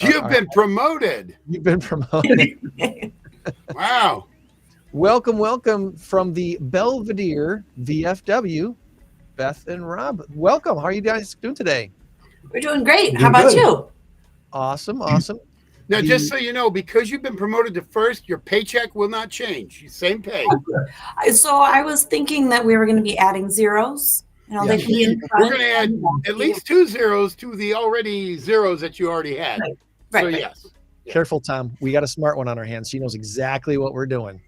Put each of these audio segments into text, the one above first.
You've been promoted. You've been promoted. Wow. Welcome from the Belvedere VFW, Beth and Rob. Welcome. How are you guys doing today? We're doing great. How about you? Awesome. Now, just so you know, because you've been promoted to first, your paycheck will not change. Same pay. So I was thinking that we were going to be adding zeros. We're going to add at least 2 zeros to the already zeros that you already had. Right. So, yes. Careful, Tom. We got a smart one on our hands. She knows exactly what we're doing.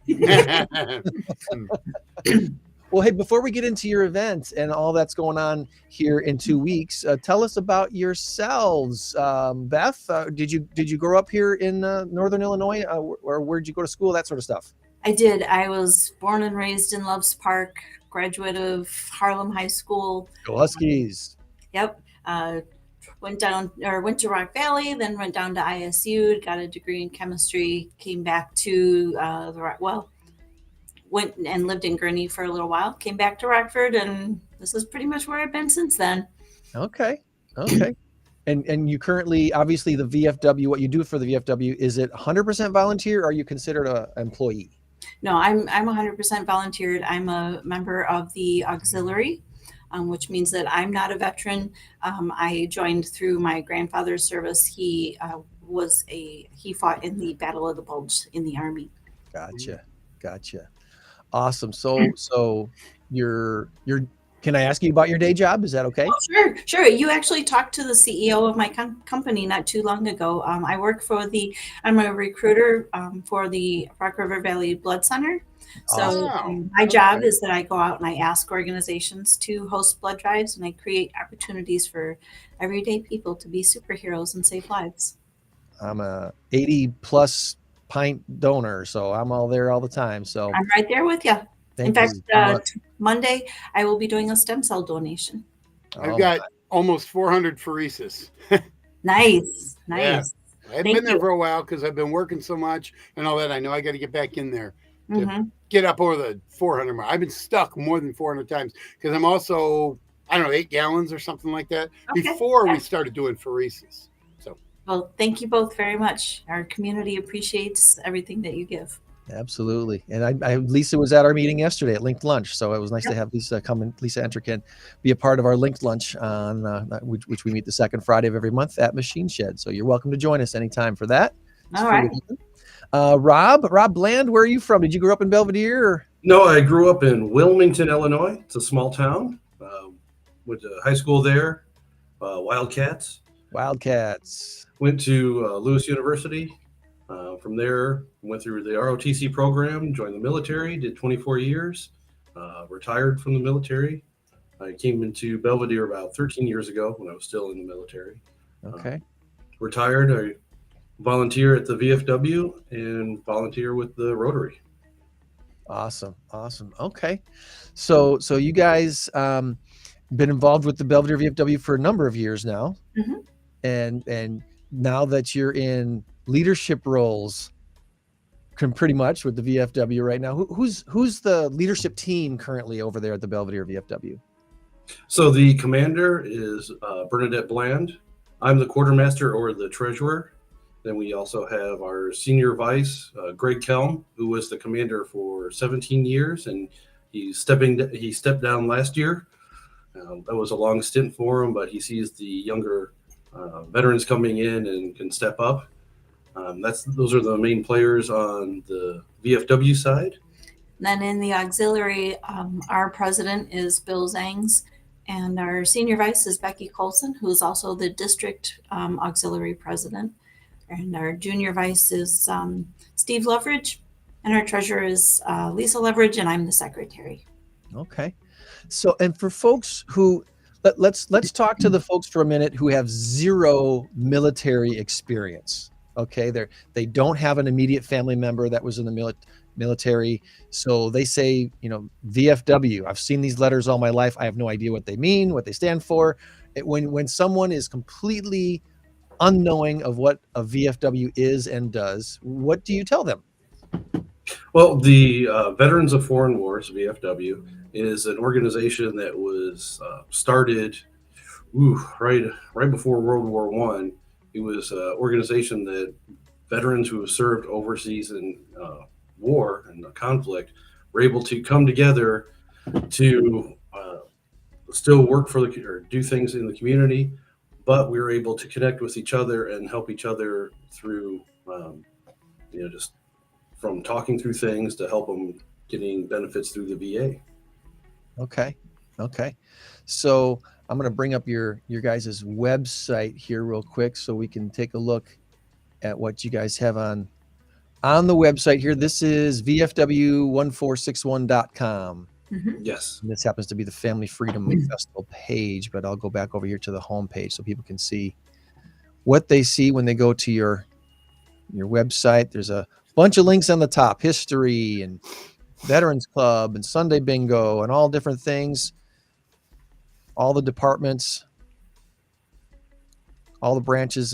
Well, hey, before we get into your event and all that's going on here in 2 weeks, tell us about yourselves. Beth, did you grow up here in Northern Illinois, or where'd you go to school? That sort of stuff. I did. I was born and raised in Loves Park, graduate of Harlem High School. Go Huskies. Yep. Went to Rock Valley, then went down to ISU, got a degree in chemistry, came back to went and lived in Gurnee for a little while, came back to Rockford, and this is pretty much where I've been since then. Okay. And you currently, obviously, the VFW, what you do for the VFW, is it 100% volunteer, or are you considered an employee? No, I'm 100% volunteered. I'm a member of the auxiliary, which means that I'm not a veteran. I joined through my grandfather's service. He fought in the Battle of the Bulge in the Army. Gotcha. Awesome. So you're. Can I ask you about your day job? Is that okay? Oh, sure. You actually talked to the CEO of my company not too long ago. I'm a recruiter for the Rock River Valley Blood Center. So my job is that I go out and I ask organizations to host blood drives, and I create opportunities for everyday people to be superheroes and save lives. I'm a 80+ pint donor, so I'm all there all the time. So I'm right there with you. In fact, Monday I will be doing a stem cell donation. I've got almost 400 phoresis. Nice. Yeah. I've been there for a while because I've been working so much and all that. I know I got to get back in there to get up over the 400 mark. I've been stuck more than 400 times because I'm also, 8 gallons or something like that before we started doing phoresis. So, well, thank you both very much. Our community appreciates everything that you give. Absolutely. And Lisa was at our meeting yesterday at Linked Lunch. So it was nice to have Lisa come and Lisa Entrican be a part of our Linked Lunch on which we meet the second Friday of every month at Machine Shed. So you're welcome to join us anytime for that. All right. Rob Bland, where are you from? Did you grow up in Belvedere? Or? No, I grew up in Wilmington, Illinois. It's a small town. Went to high school there. Wildcats. Went to Lewis University. From there, went through the ROTC program, joined the military, did 24 years, retired from the military. I came into Belvedere about 13 years ago when I was still in the military. Okay. Retired, I volunteer at the VFW and volunteer with the Rotary. Awesome. Okay. So you guys been involved with the Belvedere VFW for a number of years now. Mm-hmm. And now that you're in leadership roles pretty much with the VFW right now, who's the leadership team currently over there at the Belvedere VFW? So the commander is Bernadette Bland. I'm the quartermaster or the treasurer. Then we also have our senior vice, Greg Kelm, who was the commander for 17 years, and he stepped down last year. That was a long stint for him, but he sees the younger veterans coming in and can step up. Those are the main players on the VFW side. Then in the auxiliary, our president is Bill Zangs, and our senior vice is Becky Colson, who is also the district auxiliary president. And our junior vice is Steve Leverage, and our treasurer is Lisa Leverage, and I'm the secretary. Okay. So, and for folks who, let's talk to the folks for a minute who have zero military experience. Okay, they don't have an immediate family member that was in the military, so they say, VFW. I've seen these letters all my life. I have no idea what they mean, what they stand for. When someone is completely unknowing of what a VFW is and does, what do you tell them? Well, the Veterans of Foreign Wars, VFW, is an organization that was started right before World War I It was an organization that veterans who have served overseas in war and conflict were able to come together to still work for or do things in the community, but we were able to connect with each other and help each other through, just from talking through things to help them getting benefits through the VA. Okay. So I'm going to bring up your guys' website here real quick so we can take a look at what you guys have on the website here. This is vfw1461.com. Yes. And this happens to be the Family Freedom Festival page, but I'll go back over here to the home page so people can see what they see when they go to your website. There's a bunch of links on the top, history and Veterans Club and Sunday Bingo and all different things, all the departments, all the branches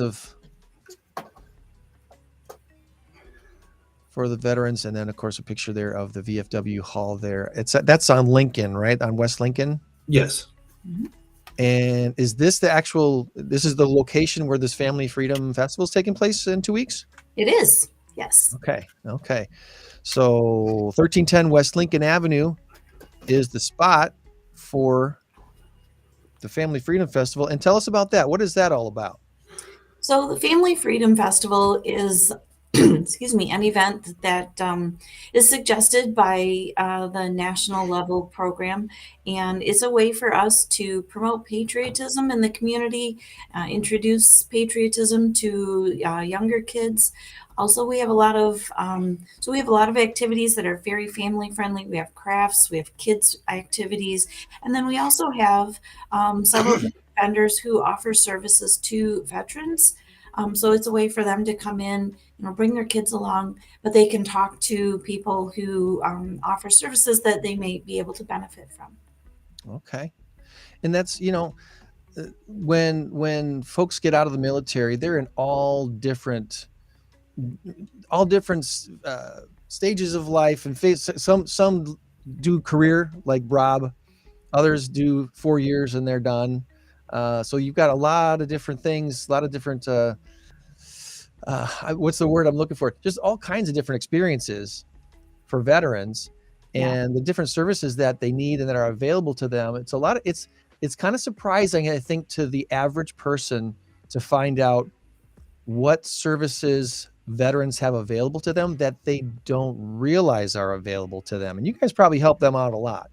for the veterans, and then of course a picture there of the VFW hall there. That's on Lincoln, right? On West Lincoln? Yes. And is this this is the location where this Family Freedom Festival is taking place in 2 weeks? It is. Yes. Okay. So 1310 West Lincoln Avenue is the spot for the Family Freedom Festival. And tell us about that. What is that all about? So the Family Freedom Festival is an event that is suggested by the national level program, and it's a way for us to promote patriotism in the community, introduce patriotism to younger kids. Also, we have a lot of activities that are very family friendly. We have crafts, we have kids activities, and then we also have several vendors who offer services to veterans. So it's a way for them to come in, bring their kids along, but they can talk to people who offer services that they may be able to benefit from. Okay. And that's, when folks get out of the military, they're in all different stages of life and some do career like Rob, others do 4 years and they're done. So you've got a lot of different things, a lot of different, what's the word I'm looking for? Just all kinds of different experiences for veterans and the different services that they need and that are available to them. It's kind of surprising, I think, to the average person to find out what services veterans have available to them that they don't realize are available to them. And you guys probably help them out a lot.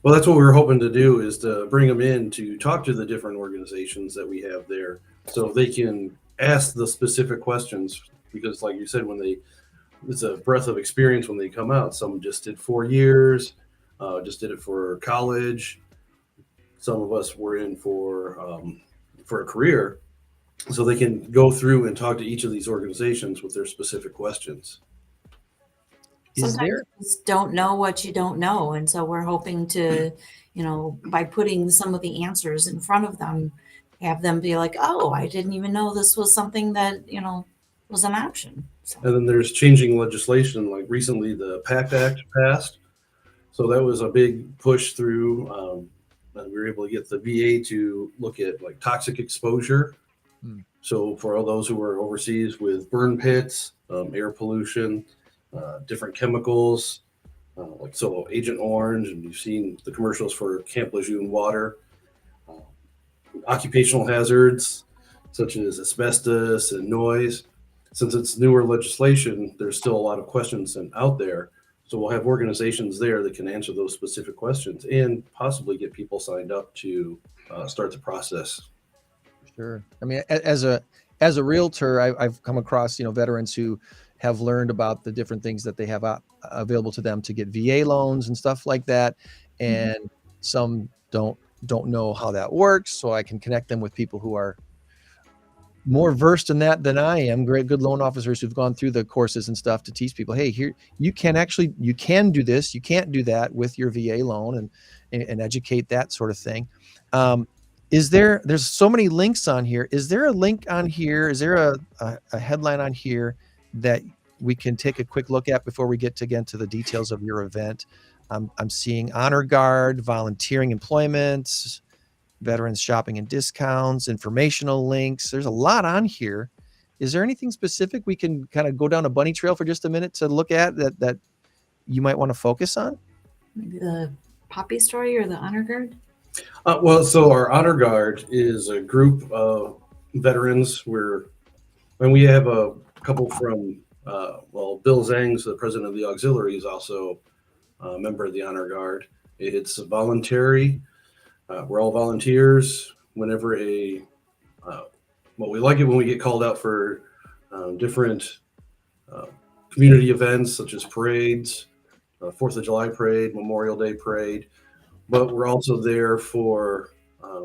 Well, that's what we were hoping to do, is to bring them in to talk to the different organizations that we have there so they can ask the specific questions, because like you said, it's a breadth of experience when they come out. Some just did 4 years, just did it for college. Some of us were in for a career, so they can go through and talk to each of these organizations with their specific questions. Sometimes you just don't know what you don't know. And so we're hoping to, by putting some of the answers in front of them, have them be like, oh, I didn't even know this was something that, was an option. So. And then there's changing legislation. Like recently the PACT Act passed. So that was a big push through. And we were able to get the VA to look at like toxic exposure. So for all those who were overseas with burn pits, air pollution, different chemicals, like Agent Orange, and you've seen the commercials for Camp Lejeune water, occupational hazards such as asbestos and noise. Since it's newer legislation, there's still a lot of questions out there. So we'll have organizations there that can answer those specific questions and possibly get people signed up to start the process. Sure. I mean, as a realtor, I've come across, veterans who have learned about the different things that they have available to them to get VA loans and stuff like that. And some don't know how that works. So I can connect them with people who are more versed in that than I am. Good loan officers who've gone through the courses and stuff to teach people, hey, here, you can do this, you can't do that with your VA loan, and educate that sort of thing. There's so many links on here. Is there a link on here? Is there a headline on here that we can take a quick look at before we get to the details of your event? I'm seeing honor guard, volunteering employment, veterans shopping and discounts, informational links. There's a lot on here. Is there anything specific we can kind of go down a bunny trail for just a minute to look at that you might want to focus on? Maybe the Poppy story or the honor guard? Well, so our honor guard is a group of veterans and we have a couple from, Bill Zang's the president of the auxiliary, is also a member of the honor guard. It's voluntary. We're all volunteers. Whenever we like it when we get called out for different community events such as parades, 4th of July parade, Memorial Day parade. But we're also there for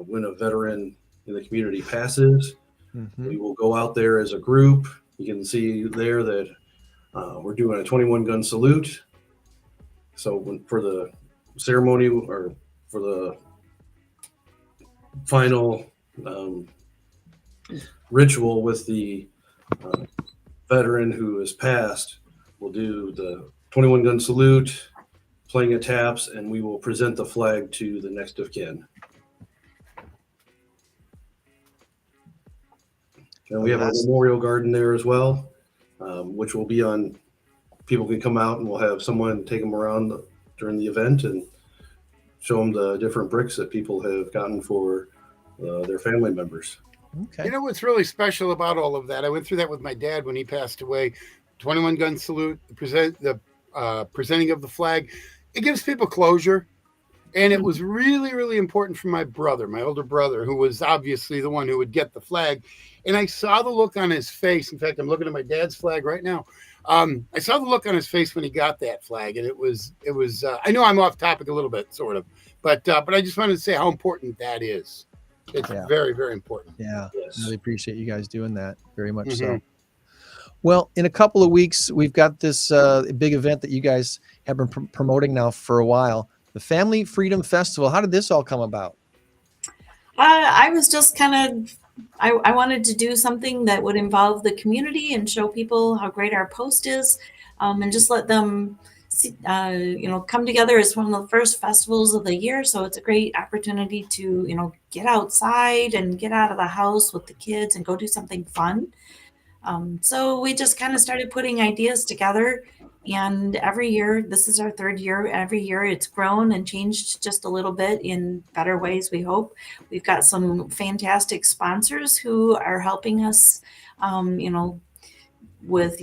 when a veteran in the community passes. Mm-hmm. We will go out there as a group. You can see there that we're doing a 21 gun salute. So for the ceremony or for the final ritual with the veteran who has passed, we'll do the 21 gun salute, playing of taps, and we will present the flag to the next of kin. And we have a memorial garden there as well, which will be on, people can come out and we'll have someone take them around during the event and show them the different bricks that people have gotten for their family members. Okay. You know what's really special about all of that? I went through that with my dad when he passed away. 21 gun salute, the presenting of the flag. It gives people closure. And it was really, really important for my brother, my older brother, who was obviously the one who would get the flag. And I saw the look on his face. In fact, I'm looking at my dad's flag right now. I saw the look on his face when he got that flag. And it was. I know I'm off topic a little bit, sort of. But I just wanted to say how important that is. It's very, very important. Yeah, yes. Really appreciate you guys doing that. Very much so. Well, in a couple of weeks, we've got this big event that you guys have been promoting now for a while. The Family Freedom Festival. How did this all come about? I was just I wanted to do something that would involve the community and show people how great our post is, and just let them see, come together. It's one of the first festivals of the year, so it's a great opportunity to, get outside and get out of the house with the kids and go do something fun. So we just kind of started putting ideas together. And every year, this is our third year, every year it's grown and changed just a little bit in better ways, we hope. We've got some fantastic sponsors who are helping us, with,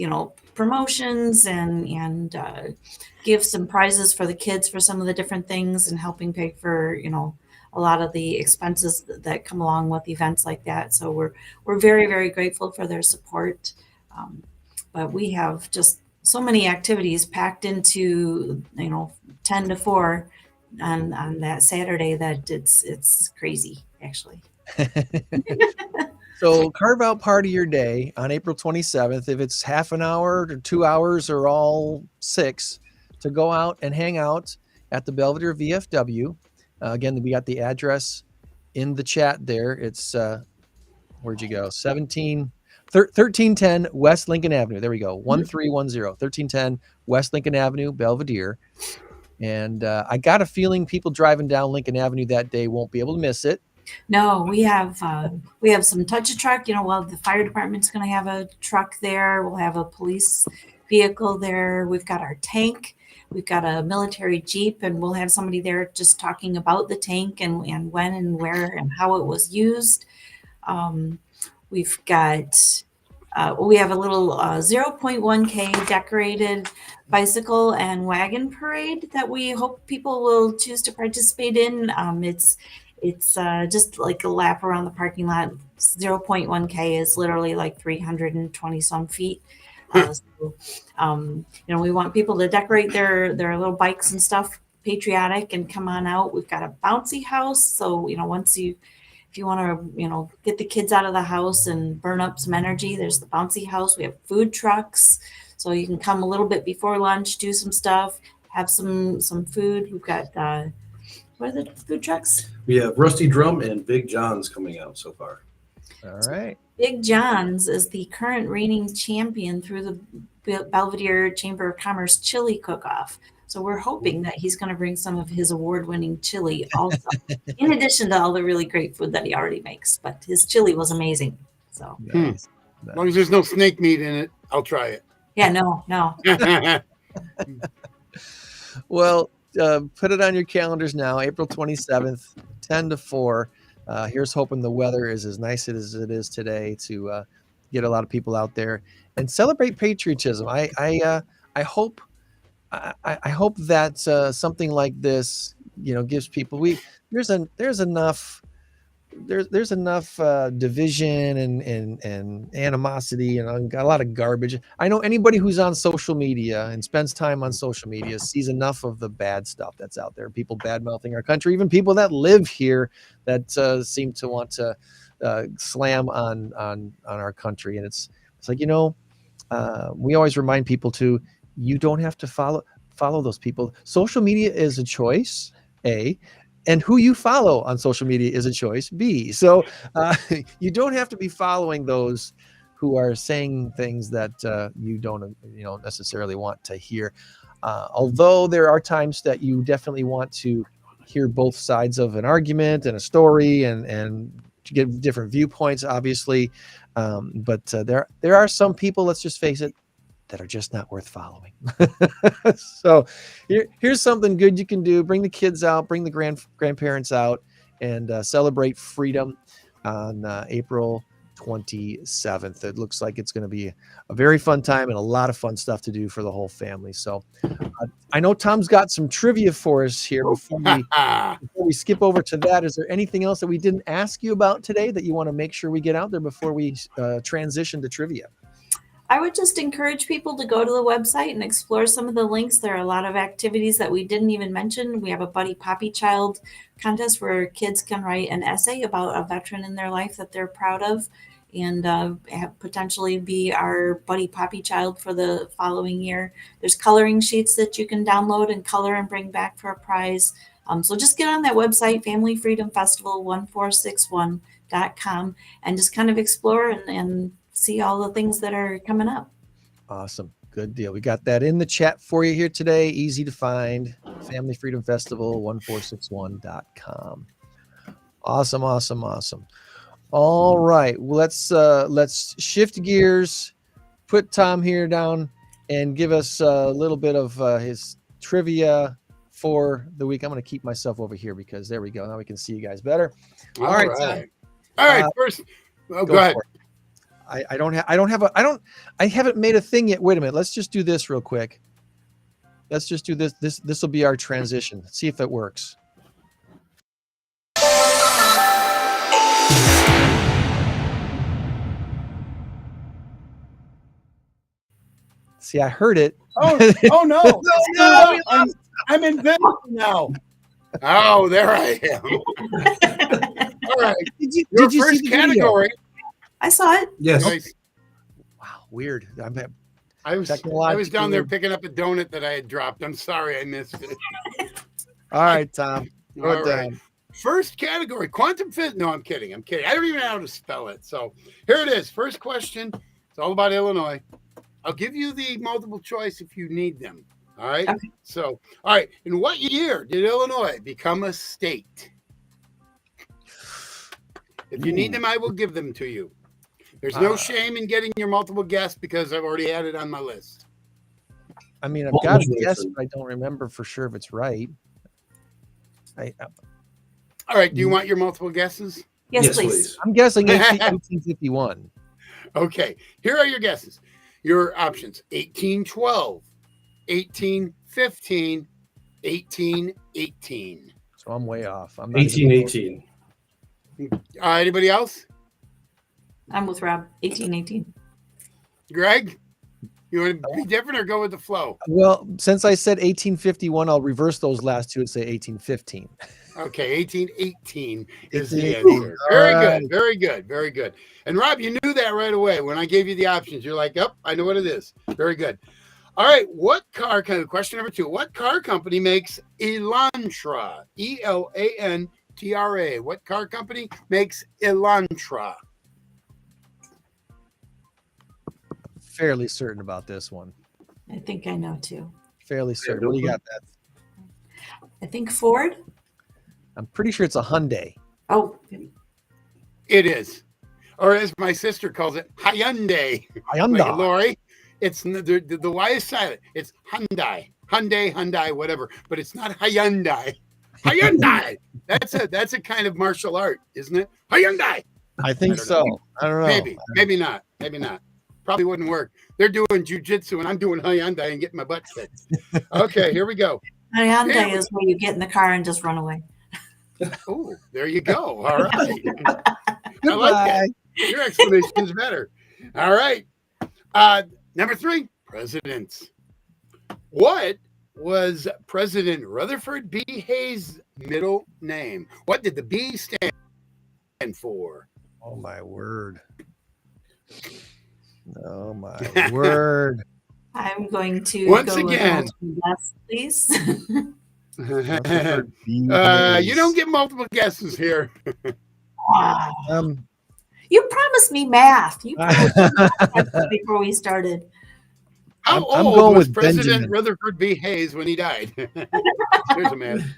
promotions and give some prizes for the kids for some of the different things and helping pay for, a lot of the expenses that come along with events like that. So we're very, very grateful for their support. But we have just so many activities packed into 10 to 4 on that Saturday that it's crazy actually. So carve out part of your day on April 27th, if it's half an hour or 2 hours or all 6, to go out and hang out at the Belvedere VFW. Again, we got the address in the chat there. It's where'd you go? 1310 West Lincoln Avenue. There we go. 1310 1310 West Lincoln Avenue, Belvedere. And I got a feeling people driving down Lincoln Avenue that day won't be able to miss it. No, we have some touch a truck. The fire department's going to have a truck there. We'll have a police vehicle there. We've got our tank. We've got a military Jeep, and we'll have somebody there just talking about the tank and when and where and how it was used. We've got, we have a little 0.1K decorated bicycle and wagon parade that we hope people will choose to participate in. It's just like a lap around the parking lot. 0.1K is literally like 320 some feet. We want people to decorate their little bikes and stuff patriotic and come on out. We've got a bouncy house. So, if you want to, get the kids out of the house and burn up some energy, there's the bouncy house. We have food trucks. So you can come a little bit before lunch, do some stuff, have some food. We've got, what are the food trucks? We have Rusty Drum and Big John's coming out so far. All right. Big John's is the current reigning champion through the Belvedere Chamber of Commerce chili cook-off. So we're hoping that he's going to bring some of his award-winning chili also, in addition to all the really great food that he already makes. But his chili was amazing. So Nice. As long as there's no snake meat in it, I'll try it. yeah, no. Well, put it on your calendars now, April 27th, 10 to 4. Here's hoping the weather is as nice as it is today to get a lot of people out there and celebrate patriotism. I hope that something like this, gives people there's enough division and animosity and got a lot of garbage. I know anybody who's on social media and spends time on social media sees enough of the bad stuff that's out there. People bad mouthing our country, even people that live here that seem to want to slam on our country. And it's like, we always remind people you don't have to follow those people. Social media is a choice, A. And who you follow on social media is a choice, B. So you don't have to be following those who are saying things that you don't necessarily want to hear. Although there are times that you definitely want to hear both sides of an argument and a story and to get different viewpoints, obviously. But there are some people, let's just face it, that are just not worth following. So here's something good you can do. Bring the kids out, bring the grandparents out, and celebrate freedom on April 27th. It looks like it's going to be a very fun time and a lot of fun stuff to do for the whole family. So I know Tom's got some trivia for us here before we skip over to that. Is there anything else that we didn't ask you about today that you want to make sure we get out there before we transition to trivia? I would just encourage people to go to the website and explore some of the links. There are a lot of activities that we didn't even mention. We have a Buddy Poppy Child contest where kids can write an essay about a veteran in their life that they're proud of and potentially be our Buddy Poppy Child for the following year. There's coloring sheets that you can download and color and bring back for a prize. So just get on that website, Family Freedom Festival 1461.com, and just kind of explore and see all the things that are coming up. Awesome. Good deal. We got that in the chat for you here today. Easy to find. Family Freedom Festival 1461.com. Awesome. All right. Well, let's shift gears, put Tom here down and give us a little bit of his trivia for the week. I'm going to keep myself over here because there we go. Now we can see you guys better. All right. First, go ahead. I haven't made a thing yet. Wait a minute. Let's just do this real quick. Let's just do this. This will be our transition. Let's see if it works. See, I heard it. Oh no. No. I'm invisible now. Oh, there I am. All right. Did you first see the category? Video? I saw it. Yes. Wow, weird. I was down there picking up a donut that I had dropped. I'm sorry I missed it. All right, Tom. All right. First category, quantum physics. No, I'm kidding. I don't even know how to spell it. So here it is. First question. It's all about Illinois. I'll give you the multiple choice if you need them. All right. Okay. So, all right. In what year did Illinois become a state? If you need them, I will give them to you. There's no shame in getting your multiple guess because I've already had it on my list. I mean, I've got a guess, but I don't remember for sure if it's right. All right. Do you want your multiple guesses? Yes, please. I'm guessing 1851. Okay. Here are your guesses. Your options: 1812, 1815, 1818. So I'm way off. I'm 1818. Anybody else? I'm with Rob. 1818. Greg, you want to be different or go with the flow? Well, since I said 1851, I'll reverse those last two and say 1815. Okay, 1818 is the answer. Very good. And Rob, you knew that right away when I gave you the options. You're like, "Yep, I know what it is." Very good. All right, question number 2. What car company makes Elantra? Elantra. What car company makes Elantra? Fairly certain about this one. I think I know too. Fairly certain. What do you got, Beth? I think Ford. I'm pretty sure it's a Hyundai. Oh, It is. Or as my sister calls it, Hyundai. Hyundai. Like, Lori, it's the Y is silent. It's Hyundai. Hyundai, whatever. But it's not Hyundai. Hyundai. That's a kind of martial art, isn't it? Hyundai. I think so. I don't know. Maybe not. Probably wouldn't work. They're doing jujitsu and I'm doing Hyundai and getting my butt kicked. Okay, here we go. Hyundai is where you get in the car and just run away. Oh, there you go. All right. I like that. Your explanation is better. All right. Number 3, presidents. What was President Rutherford B. Hayes' middle name? What did the B stand for? Oh, my word. Oh, my word. I'm going to once go again, with guess, please. You don't get multiple guesses here. You promised me math. You promised me math before we started. How I'm old going was with President Benjamin. Rutherford B. Hayes when he died? Here's a man.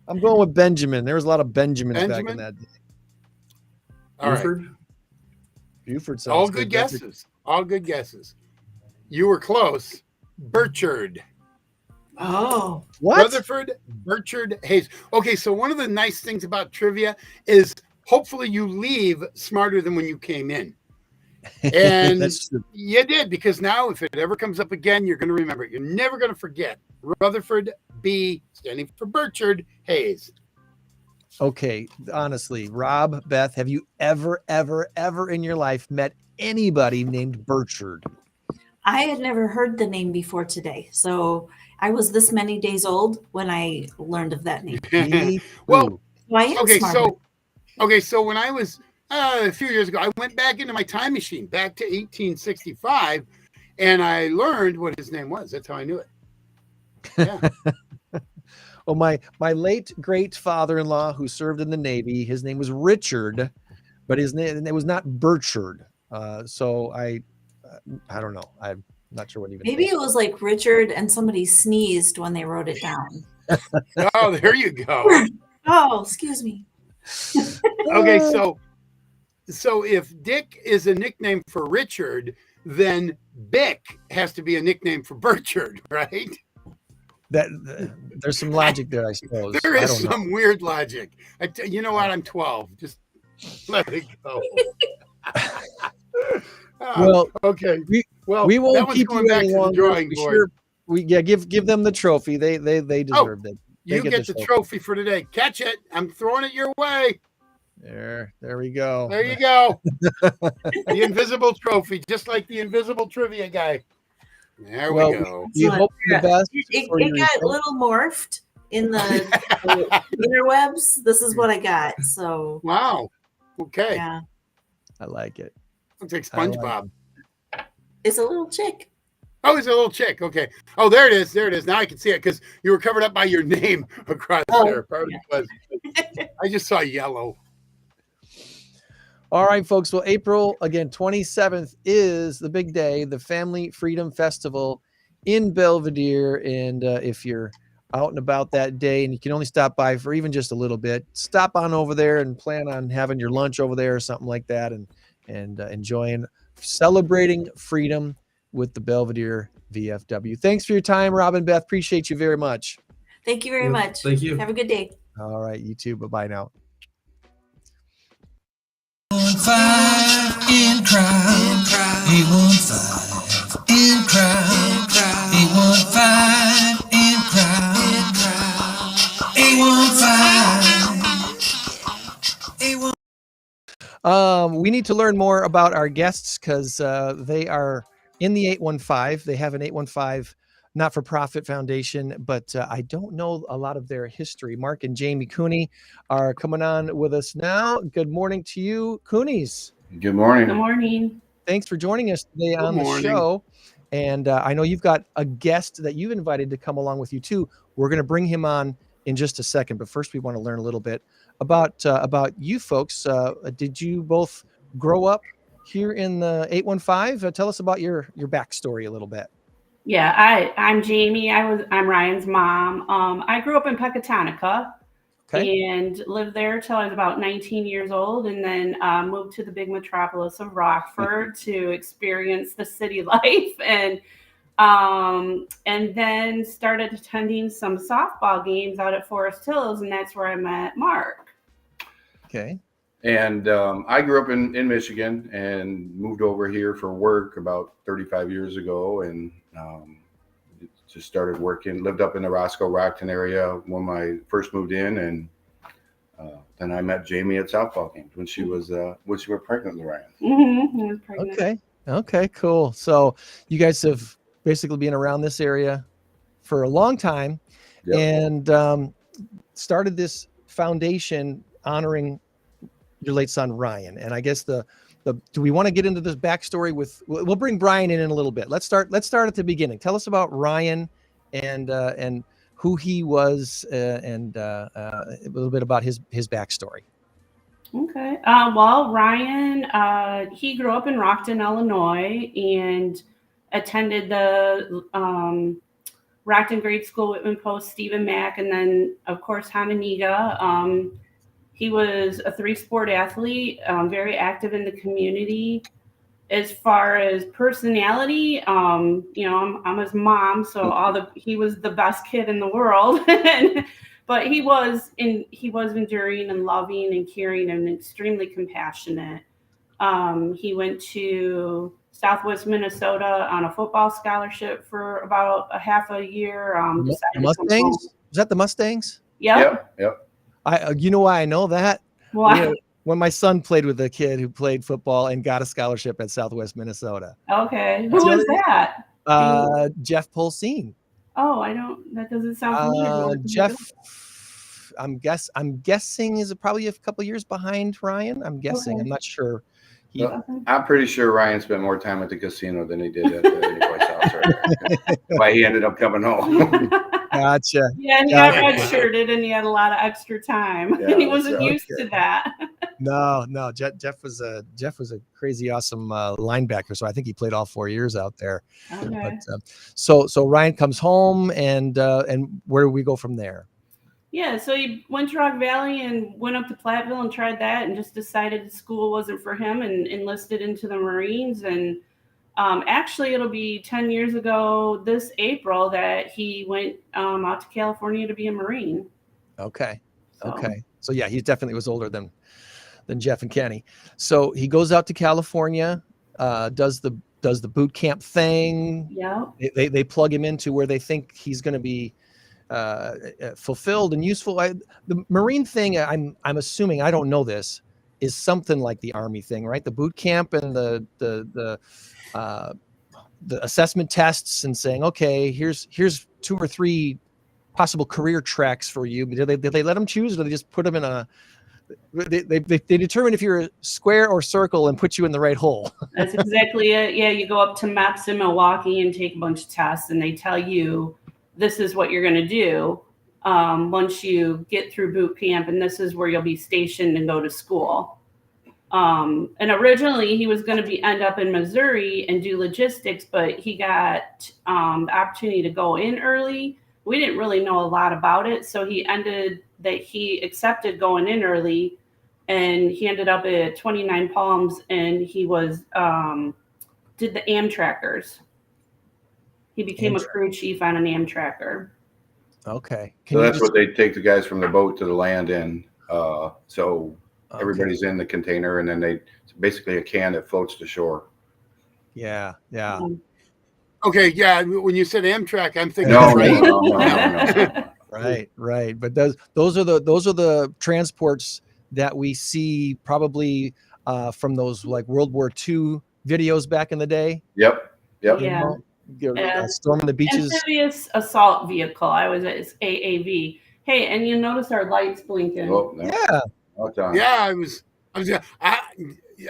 I'm going with Benjamin. There was a lot of Benjamins back in that day. All Buford? right. Buford sounds All good That's guesses. All good guesses. You were close. Burchard. Oh. What? Rutherford Burchard Hayes. Okay, so one of the nice things about trivia is hopefully you leave smarter than when you came in. And That's true. you did, because now if it ever comes up again, you're going to remember it. You're never going to forget. Rutherford B, standing for Burchard Hayes. Okay, honestly, Rob, Beth, have you ever in your life met anybody named Burchard? I had never heard the name before today. So I was this many days old when I learned of that name. Well, So I am okay, smarter. so when I was a few years ago, I went back into my time machine back to 1865, and I learned what his name was. That's how I knew it. Yeah. Well, my late great father-in-law who served in the Navy, his name was Richard, but his name it was not Burchard. So I don't know. I'm not sure what even. Maybe it was like Richard and somebody sneezed when they wrote it down. Oh, there you go. Oh, excuse me. Okay, so if Dick is a nickname for Richard, then Bick has to be a nickname for Burchard, right? There's some logic there, I suppose. There is some weird logic. You know what? I'm 12. Just let it go. Well, okay. We won't keep you back any to the longer. drawing board. Give them the trophy. They deserved it. They You get the trophy for today. Catch it. I'm throwing it your way. There we go. There you go. The invisible trophy, just like the invisible trivia guy. There we go. You hope for the best. It got a little morphed in the interwebs. This is what I got. So wow. Okay. Yeah. I like it. Looks like SpongeBob. It's a little chick. Oh, it's a little chick. Okay. Oh, there it is. There it is. Now I can see it because you were covered up by your name across there. Probably was. I just saw yellow. All right, folks. Well, April, again, 27th is the big day, the Family Freedom Festival in Belvedere. And if you're out and about that day and you can only stop by for even just a little bit, stop on over there and plan on having your lunch over there or something like that and enjoying, celebrating freedom with the Belvedere VFW. Thanks for your time, Robin, Beth. Appreciate you very much. Thank you very much. Thank you. Have a good day. All right, you too. Bye-bye now. 815 in crowd, 815 in crowd, 815 in crowd, 815. We need to learn more about our guests because they are in the 815. They have an 815 not-for-profit foundation, but I don't know a lot of their history. Mark and Jamie Cooney are coming on with us now. Good morning to you, Coonies. Good morning. Good morning. Thanks for joining us today on the show. And I know you've got a guest that you've invited to come along with you too. We're going to bring him on in just a second, but first we want to learn a little bit about you folks. Did you both grow up here in the 815? Tell us about your backstory a little bit. Yeah, I'm Jamie. I'm Ryan's mom. I grew up in Pecatonica. Okay. And lived there till I was about 19 years old, and then moved to the big metropolis of Rockford to experience the city life, and then started attending some softball games out at Forest Hills, and that's where I met Mark. Okay. And I grew up in Michigan and moved over here for work about 35 years ago, and just started working, lived up in the Roscoe Rockton area when I first moved in, and then I met Jamie at softball games when she was pregnant with Ryan. Mm-hmm. I was pregnant. Okay, cool. So you guys have basically been around this area for a long time. Yep. And started this foundation honoring your late son Ryan. And I guess do we want to get into this backstory we'll bring Brian in a little bit. Let's start at the beginning. Tell us about Ryan and who he was and a little bit about his backstory. Okay. Well, Ryan, he grew up in Rockton, Illinois, and attended the Rockton Grade School, Whitman Post, Stephen Mack, and then, of course, Hononegah. He was a 3-sport athlete, very active in the community. As far as personality, I'm his mom, so he was the best kid in the world. But he was enduring and loving and caring and extremely compassionate. He went to Southwest Minnesota on a football scholarship for about a half a year. Mustangs? Is that the Mustangs? Yep. You know why I know that? Why? When my son played with a kid who played football and got a scholarship at Southwest Minnesota. Okay. Who was that? Jeff Polsine. Oh, that doesn't sound familiar. Jeff, I'm guessing is probably a couple years behind Ryan. I'm guessing. Okay. I'm not sure. I'm pretty sure Ryan spent more time at the casino than he did at anyplace else. Right? Why he ended up coming home. Gotcha. Yeah, and he got redshirted, and he had a lot of extra time. Yeah, he wasn't used to that. No. Jeff was a crazy awesome linebacker. So I think he played all 4 years out there. Okay. But, so Ryan comes home, and where do we go from there? Yeah, so he went to Rock Valley and went up to Platteville and tried that, and just decided school wasn't for him, and enlisted into the Marines. And actually, it'll be 10 years ago this April that he went out to California to be a Marine. Okay. So yeah, he definitely was older than Jeff and Kenny. So he goes out to California, does the boot camp thing. Yeah. They plug him into where they think he's going to be fulfilled and useful. The Marine thing, I'm assuming, I don't know this, is something like the Army thing, right? The boot camp and the assessment tests and saying, okay, here's 2 or 3 possible career tracks for you. Did they let them choose, or do they just put them in they determine if you're a square or circle and put you in the right hole? That's exactly it. Yeah, you go up to MEPS in Milwaukee and take a bunch of tests, and they tell you this is what you're going to do once you get through boot camp, and this is where you'll be stationed and go to school. And originally he was going to end up in Missouri and do logistics, but he got the opportunity to go in early. We didn't really know a lot about it, so he accepted going in early, and he ended up at 29 Palms, and he was did the Amtrackers. He became a crew chief on an Amtracker. Okay. So that's what they take the guys from the boat to the land in. Everybody's in the container, and then it's basically a can that floats to shore. Yeah. Okay, yeah. When you said Amtrak, I'm thinking no. Right. But those are the transports that we see probably from those like World War II videos back in the day. Yep. Yeah. Storming the beaches. Amphibious assault vehicle. I was at AAV. Hey, and you notice our lights blinking. Oh, no. Yeah. Yeah,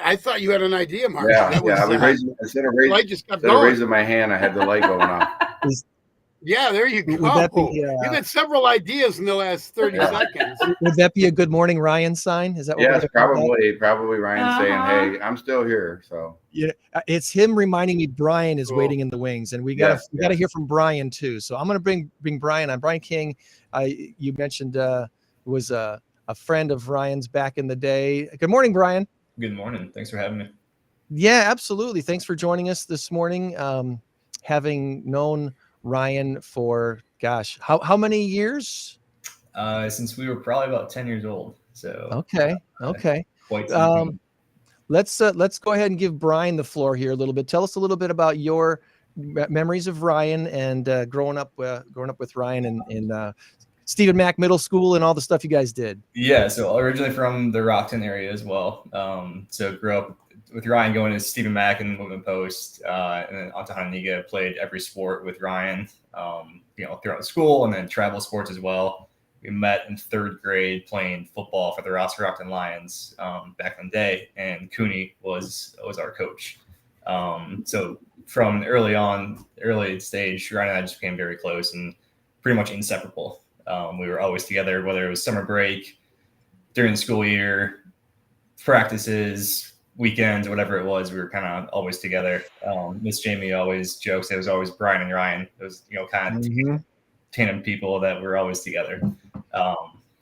I thought you had an idea, Mark. Instead of raising my hand, I had the light going on. Yeah, there you go. Would that be, You've had several ideas in the last 30 seconds. would that be a good morning, Ryan sign? Is that what Yes, probably Ryan saying, "Hey, I'm still here." So yeah, it's him reminding me Brian is Cool. waiting in the wings, and we gotta hear from Brian too. So I'm gonna bring Brian on. Brian King, you mentioned was a friend of Ryan's back in the day. Good morning, Brian. Good morning. Thanks for having me. Yeah, absolutely. Thanks for joining us this morning. Having known Ryan for gosh, how many years? Since we were probably about 10 years old. So okay. Quite some Let's go ahead and give Brian the floor here a little bit. Tell us a little bit about your memories of Ryan and growing up with Ryan in Stephen Mack Middle School and all the stuff you guys did. Yeah, so originally from the Rockton area as well. So grew up with Ryan going to Stephen Mack and Movement Post, and then onto Hononegah. Played every sport with Ryan, throughout the school, and then travel sports as well. We met in 3rd grade playing football for the Rockton Lions back in the day, and Cooney was our coach. So from early stage, Ryan and I just became very close and pretty much inseparable. We were always together, whether it was summer break, during the school year, practices, weekends, whatever it was, we were kind of always together. Miss Jamie always jokes it was always Brian and Ryan. It was, kind of tandem people that were always together.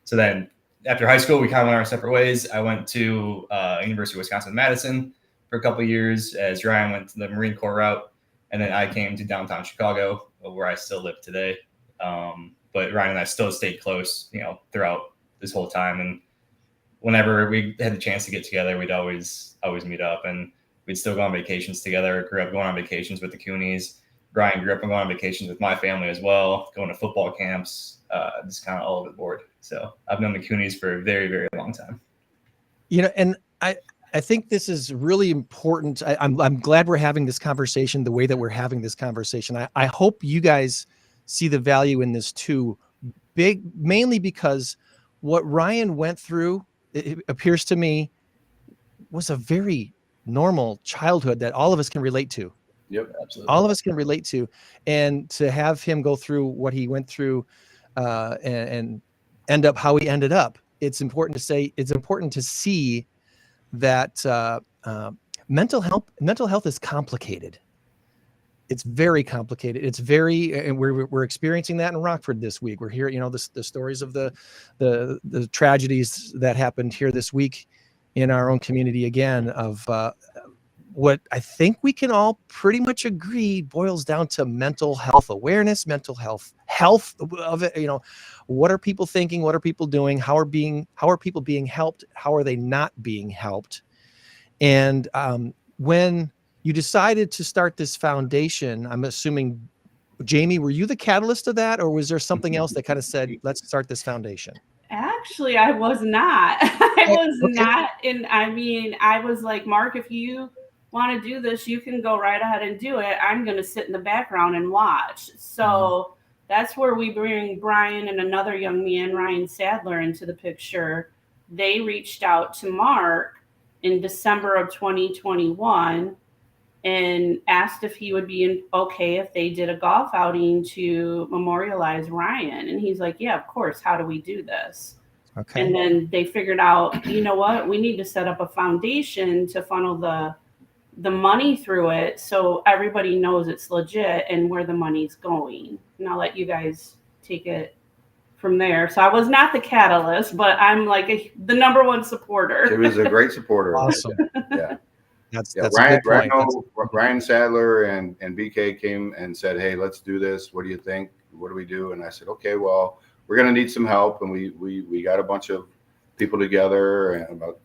So then after high school, we kind of went our separate ways. I went to University of Wisconsin-Madison for a couple of years as Ryan went to the Marine Corps route. And then I came to downtown Chicago, where I still live today. But Ryan and I still stayed close, throughout this whole time. And whenever we had the chance to get together, we'd always meet up, and we'd still go on vacations together. Grew up going on vacations with the Coonies. Brian grew up going on vacations with my family as well, going to football camps, just kind of all over the board. So I've known the Coonies for a very, very long time. And I think this is really important. I'm glad we're having this conversation the way that we're having this conversation. I hope you guys see the value in this too, mainly because what Ryan went through, it appears to me, was a very normal childhood that all of us can relate to. Yep, absolutely. All of us can relate to, and to have him go through what he went through and end up how he ended up. It's important to see that mental health is complicated. It's very complicated. It's and we're experiencing that in Rockford this week. We're hearing, the stories of the tragedies that happened here this week in our own community again, of what I think we can all pretty much agree boils down to mental health awareness, mental health of it. What are people thinking? What are people doing? How are people being helped? How are they not being helped? And when you decided to start this foundation, I'm assuming, Jamie, were you the catalyst of that, or was there something else that kind of said, let's start this foundation? Actually, I was not. Not. And I was like, Mark, if you want to do this, you can go right ahead and do it. I'm going to sit in the background and watch. So that's where we bring Brian and another young man, Ryan Sadler, into the picture. They reached out to Mark in December of 2021 and asked if he would be okay if they did a golf outing to memorialize Ryan. And he's like, yeah, of course. How do we do this? Okay. And then they figured out, you know what, we need to set up a foundation to funnel the money through it so everybody knows it's legit and where the money's going. And I'll let you guys take it from there. So I was not the catalyst, but I'm like the number one supporter. It was a great supporter. Awesome. Yeah. That's Ryan Sadler and BK came and said, hey, let's do this. What do you think? What do we do? And I said, okay, well, we're going to need some help. And we got a bunch of people together and about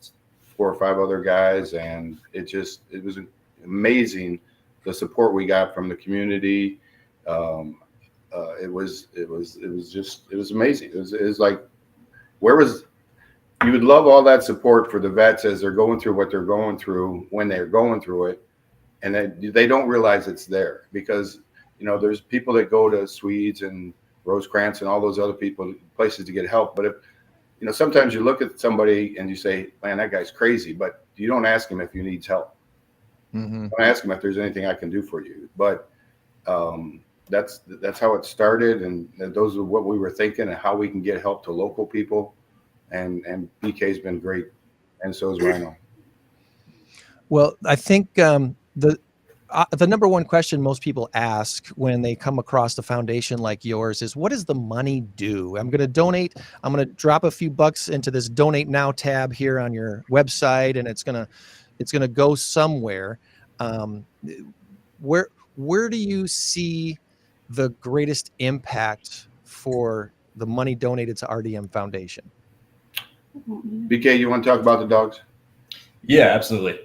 4 or 5 other guys. And it was amazing the support we got from the community. It was amazing. It was like, you would love all that support for the vets as they're going through what they're going through when they're going through it. And they don't realize it's there because, there's people that go to Swedes and Rosecrans and all those other places to get help. But if, sometimes you look at somebody and you say, man, that guy's crazy, but you don't ask him if he needs help. Mm-hmm. Don't ask him if there's anything I can do for you. But that's how it started, and those are what we were thinking and how we can get help to local people. And BK's been great, and so is Rhino. Well, I think the number one question most people ask when they come across a foundation like yours is, what does the money do? I'm going to donate. I'm going to drop a few bucks into this donate now tab here on your website, and it's going to go somewhere. Where do you see the greatest impact for the money donated to RDM Foundation? BK, you want to talk about the dogs? Yeah, absolutely.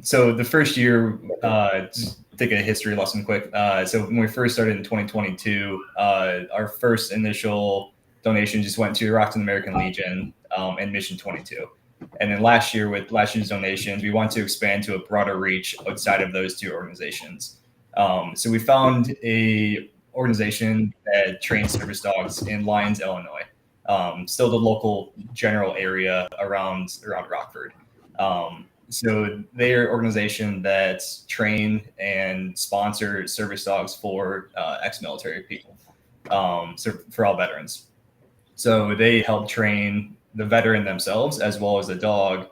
So the first year, just take a history lesson quick. So when we first started in 2022, our first initial donation just went to Rockton American Legion and Mission 22. And then last year, with last year's donations, we want to expand to a broader reach outside of those two organizations. So we found a organization that trains service dogs in Lyons, Illinois, still the local general area around Rockford. So they're an organization that train and sponsor service dogs for ex-military people, so for all veterans. So they help train the veteran themselves as well as the dog,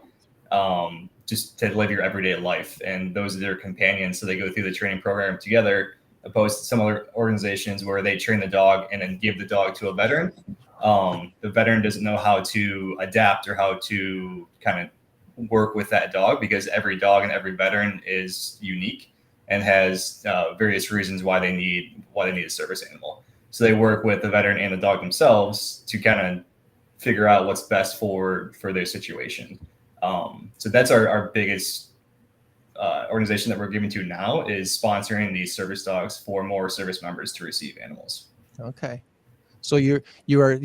just to live your everyday life. And those are their companions. So they go through the training program together, opposed to some other organizations where they train the dog and then give the dog to a veteran. The veteran doesn't know how to adapt or how to kind of work with that dog, because every dog and every veteran is unique and has various reasons why they need a service animal. So they work with the veteran and the dog themselves to kind of figure out what's best for their situation. So that's our biggest organization that we're giving to now, is sponsoring these service dogs for more service members to receive animals. Okay. So you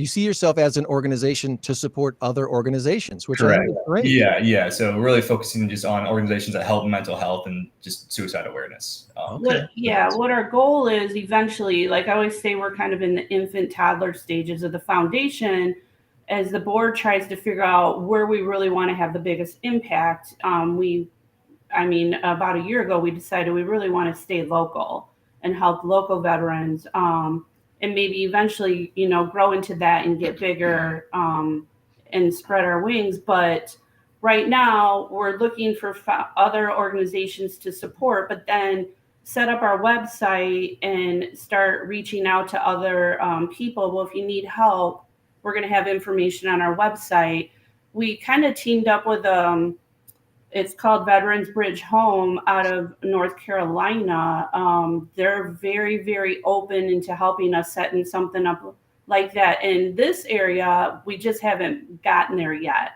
see yourself as an organization to support other organizations, which Correct. I think is great. Yeah. So really focusing just on organizations that help mental health and just suicide awareness. What our goal is eventually, like I always say, we're kind of in the infant toddler stages of the foundation, as the board tries to figure out where we really want to have the biggest impact. About a year ago, we decided we really want to stay local and help local veterans. And maybe eventually, grow into that and get bigger and spread our wings. But right now, we're looking for other organizations to support, but then set up our website and start reaching out to other people. Well, if you need help, we're going to have information on our website. We kind of teamed up with it's called Veterans Bridge Home out of North Carolina. They're very, very open into helping us setting something up like that. In this area, we just haven't gotten there yet.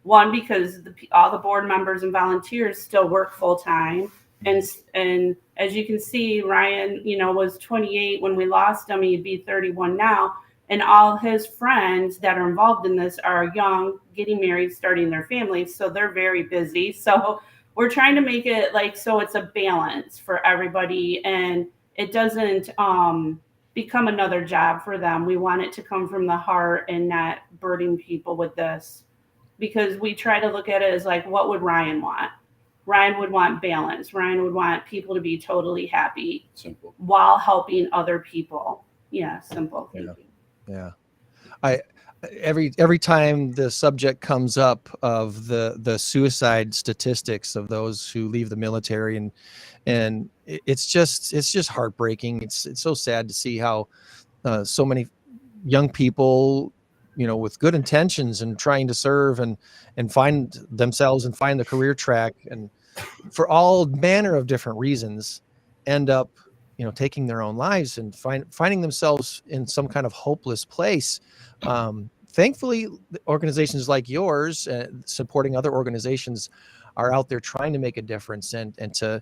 One, because all the board members and volunteers still work full time. And as you can see, Ryan, was 28 when we lost him. He'd be 31 now. And all his friends that are involved in this are young, getting married, starting their families. So they're very busy. So we're trying to make it so it's a balance for everybody, and it doesn't become another job for them. We want it to come from the heart and not burden people with this, because we try to look at it as what would Ryan want? Ryan would want balance. Ryan would want people to be totally happy. Simple. While helping other people. Yeah, simple. Yeah. Every time the subject comes up of the suicide statistics of those who leave the military, and it's just heartbreaking. It's so sad to see how so many young people, with good intentions and trying to serve and find themselves and find the career track, and for all manner of different reasons, end up taking their own lives and finding themselves in some kind of hopeless place. Thankfully, organizations like yours, supporting other organizations, are out there trying to make a difference and to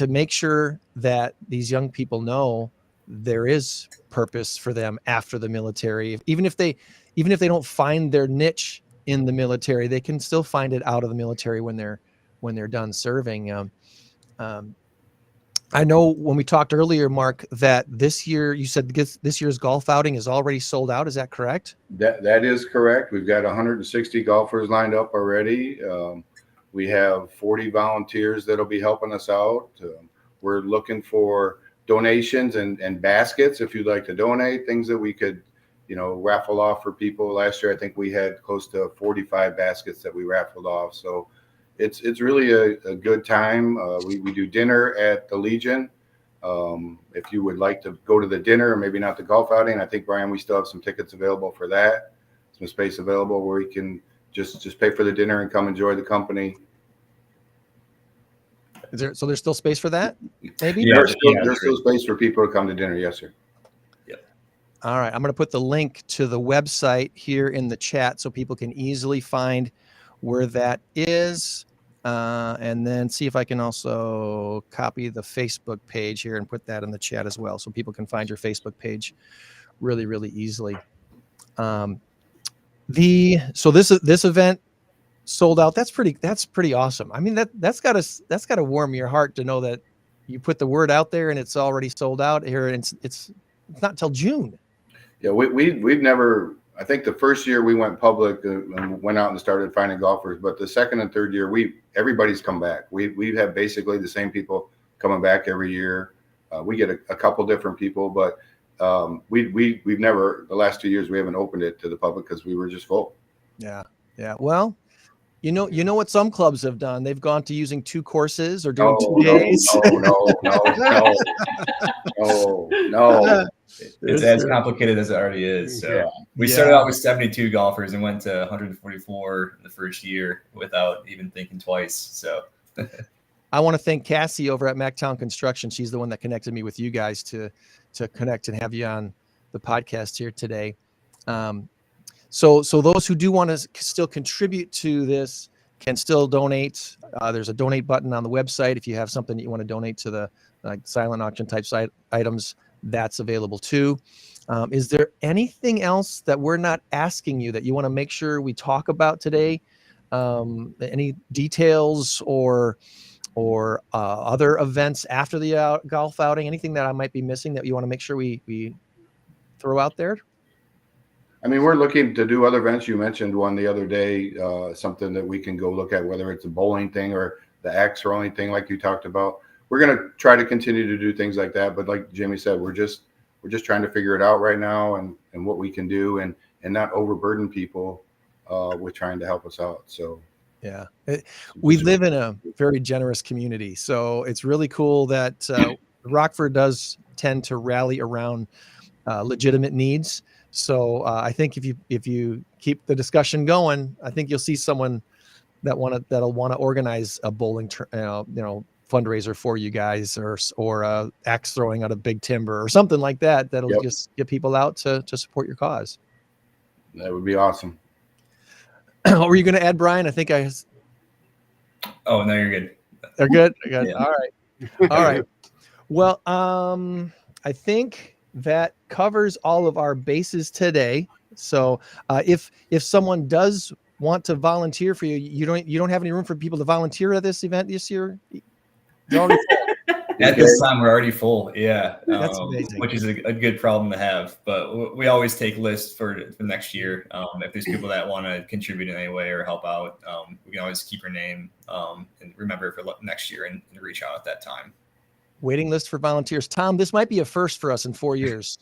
make sure that these young people know there is purpose for them after the military. Even if they don't find their niche in the military, they can still find it out of the military when they're done serving. I know when we talked earlier, Mark, that this year, you said this year's golf outing is already sold out. Is that correct? That is correct. We've got 160 golfers lined up already. We have 40 volunteers that'll be helping us out. We're looking for donations and baskets if you'd like to donate, things that we could, raffle off for people. Last year, I think we had close to 45 baskets that we raffled off. So it's really a good time. We do dinner at the Legion. If you would like to go to the dinner, maybe not the golf outing, I think, Brian, we still have some tickets available for that. Some space available where you can just pay for the dinner and come enjoy the company. So there's still space for that? Maybe? Yeah, there's still space for people to come to dinner. Yes, sir. All right, I'm going to put the link to the website here in the chat so people can easily find where that is. And then see if I can also copy the Facebook page here and put that in the chat as well, so people can find your Facebook page really, really easily. So this event sold out. That's pretty awesome. I mean, that's got to warm your heart to know that you put the word out there and it's already sold out here. And it's not until June. Yeah, we've never. I think the first year we went public and went out and started finding golfers, but the second and third year everybody's come back. We have basically the same people coming back every year. We get a couple different people, but we've never, the last 2 years we haven't opened it to the public because we were just full. Yeah. Well, you know what some clubs have done? They've gone to using 2 courses or doing 2 days. No. It's as complicated as it already is. So we started out with 72 golfers and went to 144 the first year without even thinking twice. So I want to thank Cassie over at Mactown Construction. She's the one that connected me with you guys to connect and have you on the podcast here today. So those who do want to still contribute to this can still donate. There's a donate button on the website. If you have something that you want to donate to the silent auction type site items, that's available too. Is there anything else that we're not asking you that you want to make sure we talk about today? Any details or other events after the golf outing? Anything that I might be missing that you want to make sure we throw out there? I mean, we're looking to do other events. You mentioned one the other day, something that we can go look at, whether it's a bowling thing or the axe throwing thing like you talked about. We're going to try to continue to do things like that. But like Jimmy said, we're just trying to figure it out right now and what we can do and not overburden people with trying to help us out. So, yeah, we live in a very generous community. So it's really cool that Rockford does tend to rally around legitimate needs. So I think if you keep the discussion going, I think you'll see someone that'll want to organize a bowling fundraiser for you guys, or axe throwing out of big timber or something like that. That'll just get people out to support your cause. That would be awesome. What were you going to add, Brian? I think Oh, no, you're good. They're good. Yeah. All right. Well, I think that covers all of our bases today. So if someone does want to volunteer for you, you don't have any room for people to volunteer at this event this year. You're already full. At this time, we're already full. Yeah, that's amazing. Which is a good problem to have. But we always take lists for next year. If there's people that want to contribute in any way or help out, we can always keep your name and remember for next year and reach out at that time. Waiting list for volunteers. Tom, this might be a first for us in 4 years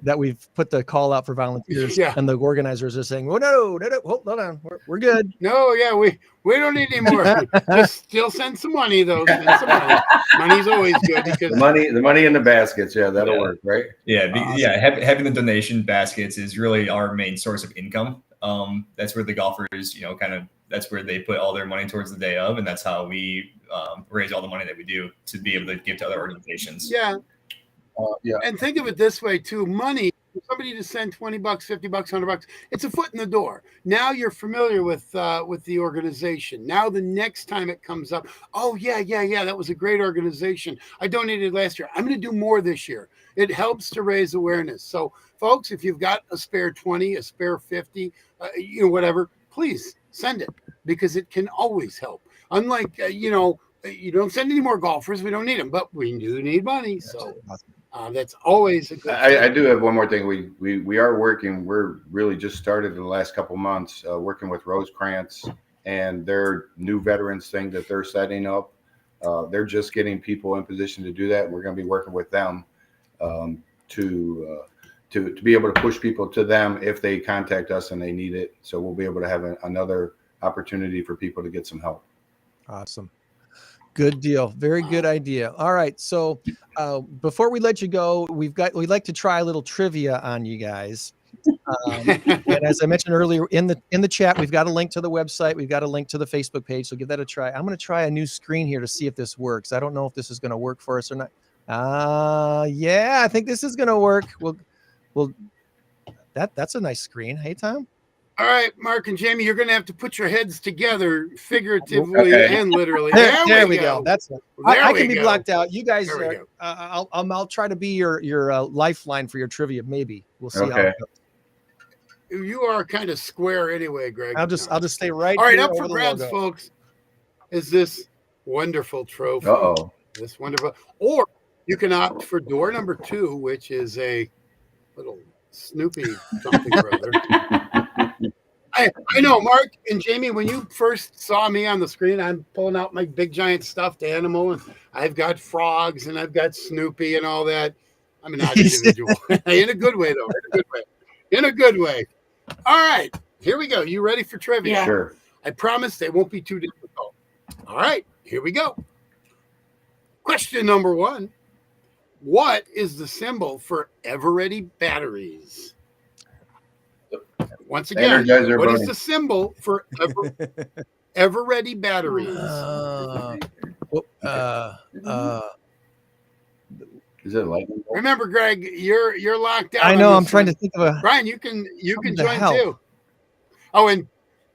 that we've put the call out for volunteers. Yeah. And the organizers are saying, well, no, hold on. We're good. No, yeah, we don't need any more. Just still send some money, though. Send some money. Money's always good because the money in the baskets. Yeah, that'll work, right? Yeah. Awesome. Having the donation baskets is really our main source of income. That's where the golfers, that's where they put all their money towards the day of. And that's how we raise all the money that we do to be able to give to other organizations. Yeah. And think of it this way too. Money, for somebody to send $20, $50, $100, it's a foot in the door. Now you're familiar with the organization. Now the next time it comes up, oh yeah, that was a great organization. I donated last year. I'm going to do more this year. It helps to raise awareness. So folks, if you've got a spare 20, a spare 50, whatever, please send it, because it can always help. Unlike, you don't send any more golfers. We don't need them, but we do need money. So that's always a good thing. I do have one more thing. We are working. We're really just started in the last couple of months working with Rosecrans and their new veterans thing that they're setting up. They're just getting people in position to do that. And we're going to be working with them to be able to push people to them if they contact us and they need it. So we'll be able to have another opportunity for people to get some help. Awesome. Good deal. Very good idea. All right. So before we let you go, we'd like to try a little trivia on you guys. And as I mentioned earlier in the chat, we've got a link to the website. We've got a link to the Facebook page. So give that a try. I'm going to try a new screen here to see if this works. I don't know if this is going to work for us or not. Yeah, I think this is going to work. That's a nice screen. Hey, Tom. All right, Mark and Jamie, you're going to have to put your heads together figuratively and literally. There we go. That's it. I can be go. blocked out. You guys, I'll try to be your lifeline for your trivia. Maybe we'll see how it goes. You are kind of square anyway, Greg. I'll just stay right. All right, here up for grabs, folks, is this wonderful trophy. This wonderful. Or you can opt for door number 2, which is a little Snoopy something or other. I know, Mark and Jamie, when you first saw me on the screen, I'm pulling out my big giant stuffed animal, and I've got frogs, and I've got Snoopy and all that. I'm an odd individual. In a good way, though. In a good way. All right, here we go. You ready for trivia? Yeah. Sure. I promise they won't be too difficult. All right, here we go. Question number 1. What is the symbol for Ever-Ready batteries? Once again, what is the symbol for Ever-Ready batteries? Is it lightning? Remember, Greg, you're locked out. I know. I'm trying to think of a. Brian, you can join too. Oh, and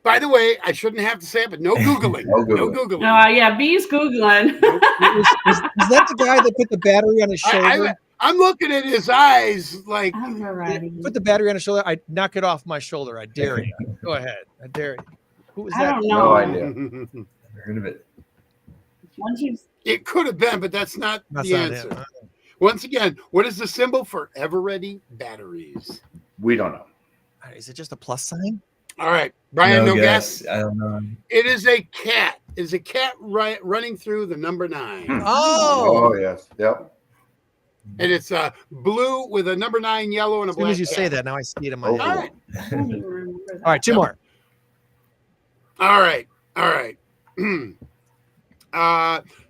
by the way, I shouldn't have to say it, but no Googling. No Googling. Yeah, B's Googling. Is that the guy that put the battery on his shoulder? I'm looking at his eyes like. Put the battery on his shoulder. I knock it off my shoulder. I dare you. Go ahead. I dare you. Who was that? I don't know. No idea. Never heard of it. It could have been, but that's not the answer. It. Once again, what is the symbol for Ever-Ready batteries? We don't know. Is it just a plus sign? All right, Brian, no guess. I don't know. It is a cat. It is a cat running through the number 9. Oh, yes. Yep. And it's blue with a number 9 yellow and a black. As soon as you say that, now I see it in my head. All right. All right, 2 more. All right.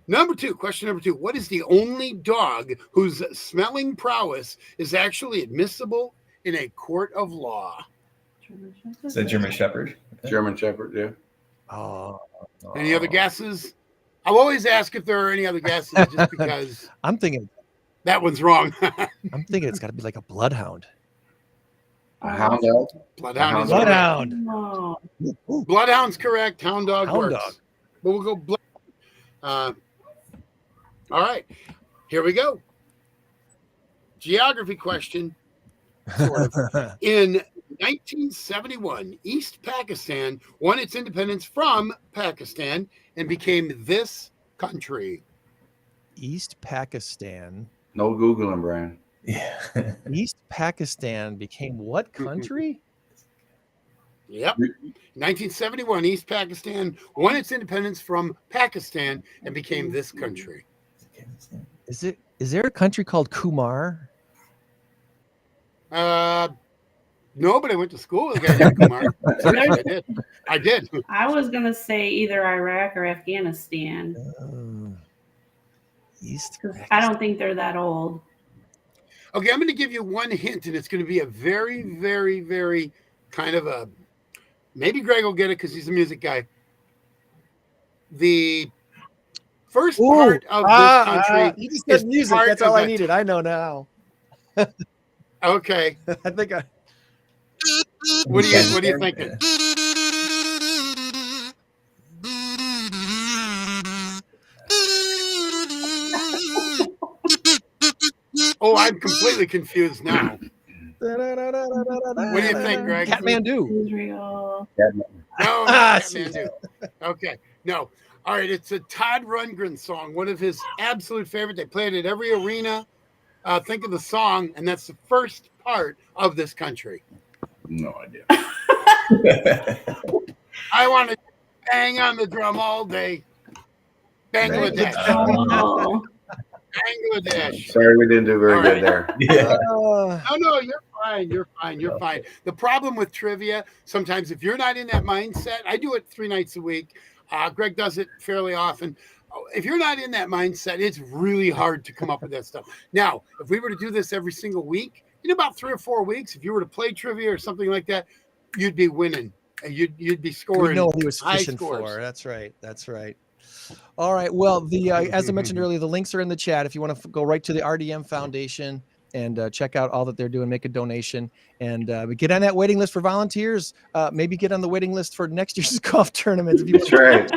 Number 2, question number 2. What is the only dog whose smelling prowess is actually admissible in a court of law? Is that German Shepherd? German Shepherd, yeah. Oh. Any other guesses? I'll always ask if there are any other guesses just because I'm thinking that one's wrong. I'm thinking it's got to be like a bloodhound. A hound dog? Bloodhound is Bloodhound. No. Bloodhound's correct. Hound dog Hound works. dog. But we'll go all right. Here we go. Geography question. Sort of. In 1971, East Pakistan won its independence from Pakistan and became this country. East Pakistan. No Googling, Brian. Yeah. East Pakistan became what country? Yep. 1971, East Pakistan won its independence from Pakistan and became this country. Is there a country called Kumar? No, but I went to school with a guy named Kumar. I did. I was gonna say either Iraq or Afghanistan. East. I don't think they're that old. Okay, I'm going to give you one hint, and it's going to be a very, very, very kind of a. Maybe Greg will get it because he's a music guy. The first part of this country. You just said music. That's all I needed. I know now. Okay. I think I. What are you thinking? Oh, I'm completely confused now. What do you think, Greg? Kathmandu. Israel. No, Kathmandu. Okay, no. All right, it's a Todd Rundgren song, one of his absolute favorite. They play it at every arena. Think of the song, and that's the first part of this country. No idea. I want to bang on the drum all day. Bangladesh. Oh. Bangladesh. Sorry, we didn't do very good there. Yeah. No, you're fine. You're fine. You're fine. The problem with trivia, sometimes if you're not in that mindset, I do it 3 nights a week. Greg does it fairly often. If you're not in that mindset, it's really hard to come up with that stuff. Now, if we were to do this every single week, in about 3 or 4 weeks, if you were to play trivia or something like that, you'd be winning. You'd be scoring. We know what he was high fishing scores. for. That's right. That's right. All right. Well, the as I mentioned earlier, the links are in the chat. If you want to go right to the RDM Foundation and check out all that they're doing, make a donation, and get on that waiting list for volunteers. Maybe get on the waiting list for next year's golf tournament. If you That's right.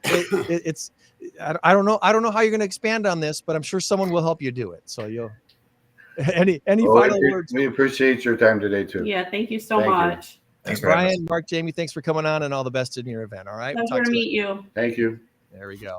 It's I don't know how you're going to expand on this, but I'm sure someone will help you do it. So you'll any final words? We appreciate your time today too. Yeah, thank you so Thank you. much. Thanks, Brian, Mark, Jamie. Thanks for coming on, and all the best in your event. All right, Pleasure to meet you. Thank you. There we go.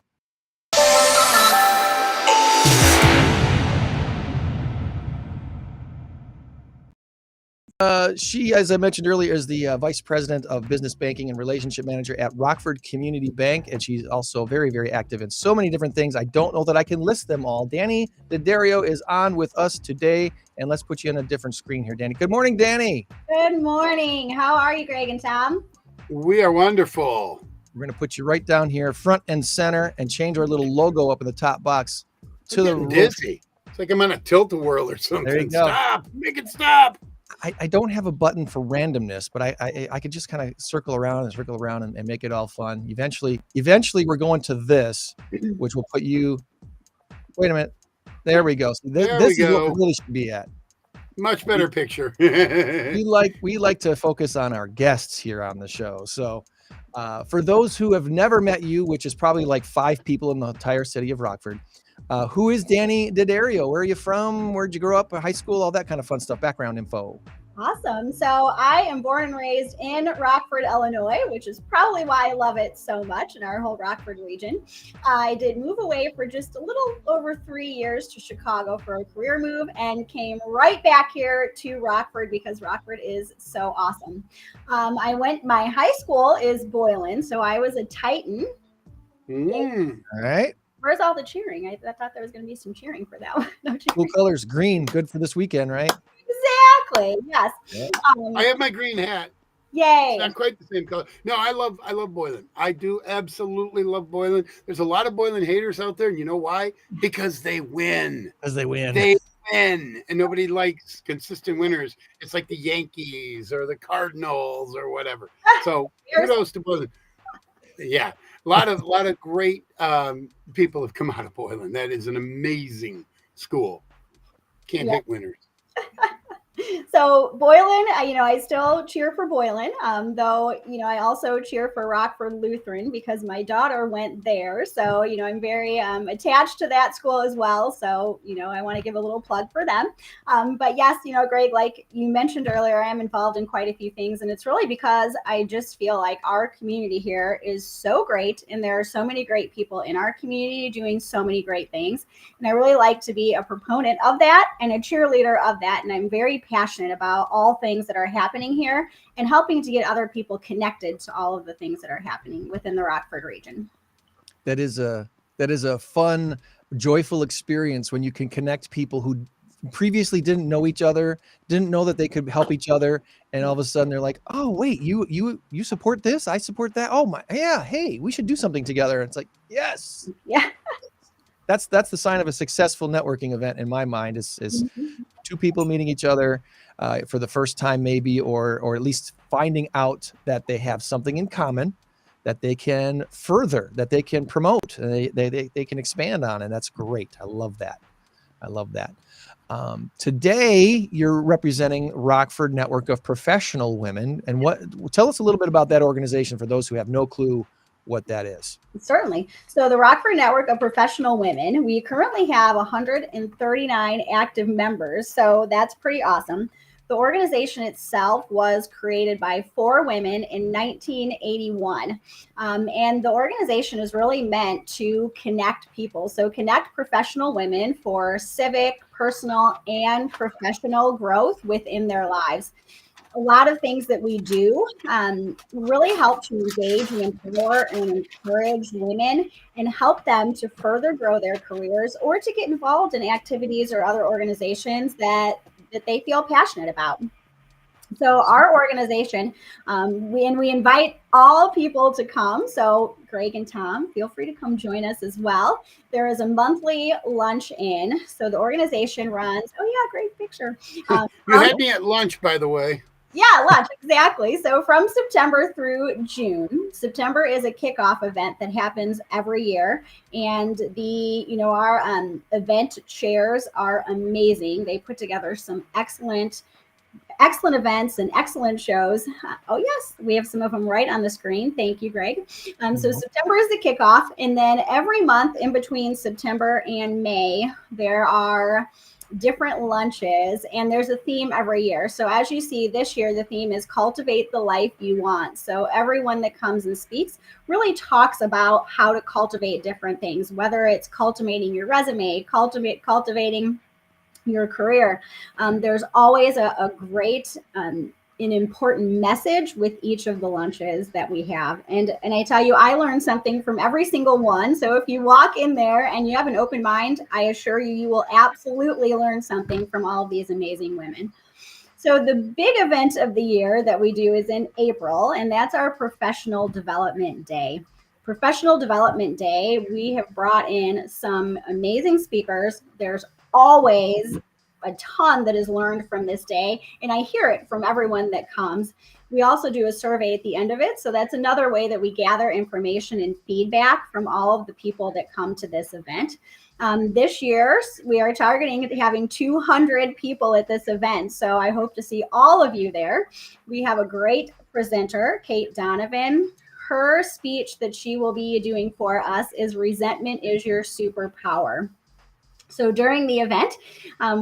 She, as I mentioned earlier, is the Vice President of Business Banking and Relationship Manager at Rockford Community Bank, and she's also very, very active in so many different things. I don't know that I can list them all. Danny D'Addario is on with us today, and let's put you on a different screen here, Danny. Good morning, Danny. Good morning. How are you, Greg and Tom? We are wonderful. We're going to put you right down here, front and center, and change our little logo up in the top box to the dizzy. It's like I'm on a tilt-a-whirl or something. There you go. Stop. Make it stop. I don't have a button for randomness, but I could just kind of circle around and make it all fun. Eventually we're going to this, which will put you. Wait a minute. There we go. So this is what we really should be at. Much better picture. we like to focus on our guests here on the show. So for those who have never met you, which is probably like 5 people in the entire city of Rockford, who is Danny D'Addario? Where are you from? Where'd you grow up? High school? All that kind of fun stuff. Background info. Awesome. So I am born and raised in Rockford, Illinois, which is probably why I love it so much in our whole Rockford region. I did move away for just a little over 3 years to Chicago for a career move and came right back here to Rockford because Rockford is so awesome. My high school is Boylan, so I was a Titan. All right. Where's all the cheering? I thought there was going to be some cheering for that one. No cheering. Cool colors, green, good for this weekend, right? Exactly. Yes. Yeah. I have my green hat. Yay. It's not quite the same color. No, I love Boylan. I do absolutely love Boylan. There's a lot of Boylan haters out there, and you know why? Because they win. They win. And nobody likes consistent winners. It's like the Yankees or the Cardinals or whatever. So kudos to Boylan. Yeah. A lot of great people have come out of Boylan. That is an amazing school. Can't hit winners. So Boylan, I still cheer for Boylan, though, I also cheer for Rockford Lutheran because my daughter went there. So, I'm very attached to that school as well. So, I want to give a little plug for them. But yes, Greg, like you mentioned earlier, I am involved in quite a few things. And it's really because I just feel like our community here is so great. And there are so many great people in our community doing so many great things. And I really like to be a proponent of that and a cheerleader of that. And I'm very passionate about all things that are happening here and helping to get other people connected to all of the things that are happening within the Rockford region. That is a fun, joyful experience when you can connect people who previously didn't know each other, didn't know that they could help each other, and all of a sudden they're like, oh wait, you support this, I support that. Oh my, yeah, hey, we should do something together. It's like, yes. Yeah. That's the sign of a successful networking event in my mind is 2 people meeting each other for the first time maybe, or at least finding out that they have something in common that they can further, that they can promote, and they can expand on. And that's great. I love that. Today you're representing Rockford Network of Professional Women. And tell us a little bit about that organization for those who have no clue what that is. Certainly. So the Rockford Network of Professional Women, we currently have 139 active members. So that's pretty awesome. The organization itself was created by 4 women in 1981. And the organization is really meant to connect people. So connect professional women for civic, personal, and professional growth within their lives. a lot of things that we do really help to engage and empower and encourage women and help them to further grow their careers or to get involved in activities or other organizations that they feel passionate about. So our organization, we invite all people to come. So Greg and Tom, feel free to come join us as well. There is a monthly lunch in. So the organization runs, oh yeah, great picture. You had me at lunch, by the way. Yeah, lunch, exactly. So from September through June, September is a kickoff event that happens every year. And our event chairs are amazing. They put together some excellent events and excellent shows. Oh yes, we have some of them right on the screen. Thank you, Greg. So September is the kickoff, and then every month in between September and May, there are different lunches, and there's a theme every year. So as you see this year, the theme is cultivate the life you want. So everyone that comes and speaks really talks about how to cultivate different things, whether it's cultivating your resume, cultivating your career. There's always a great an important message with each of the lunches that we have. And I tell you, I learned something from every single one. So if you walk in there and you have an open mind, I assure you, you will absolutely learn something from all of these amazing women. So the big event of the year that we do is in April, and that's our Professional Development Day. Professional Development Day, we have brought in some amazing speakers. There's always a ton that is learned from this day, and I hear it from everyone that comes. We also do a survey at the end of it, so that's another way that we gather information and feedback from all of the people that come to this event. This year, we are targeting having 200 people at this event, so I hope to see all of you there. We have a great presenter, Kate Donovan. Her speech that she will be doing for us is Resentment is Your Superpower. So during the event,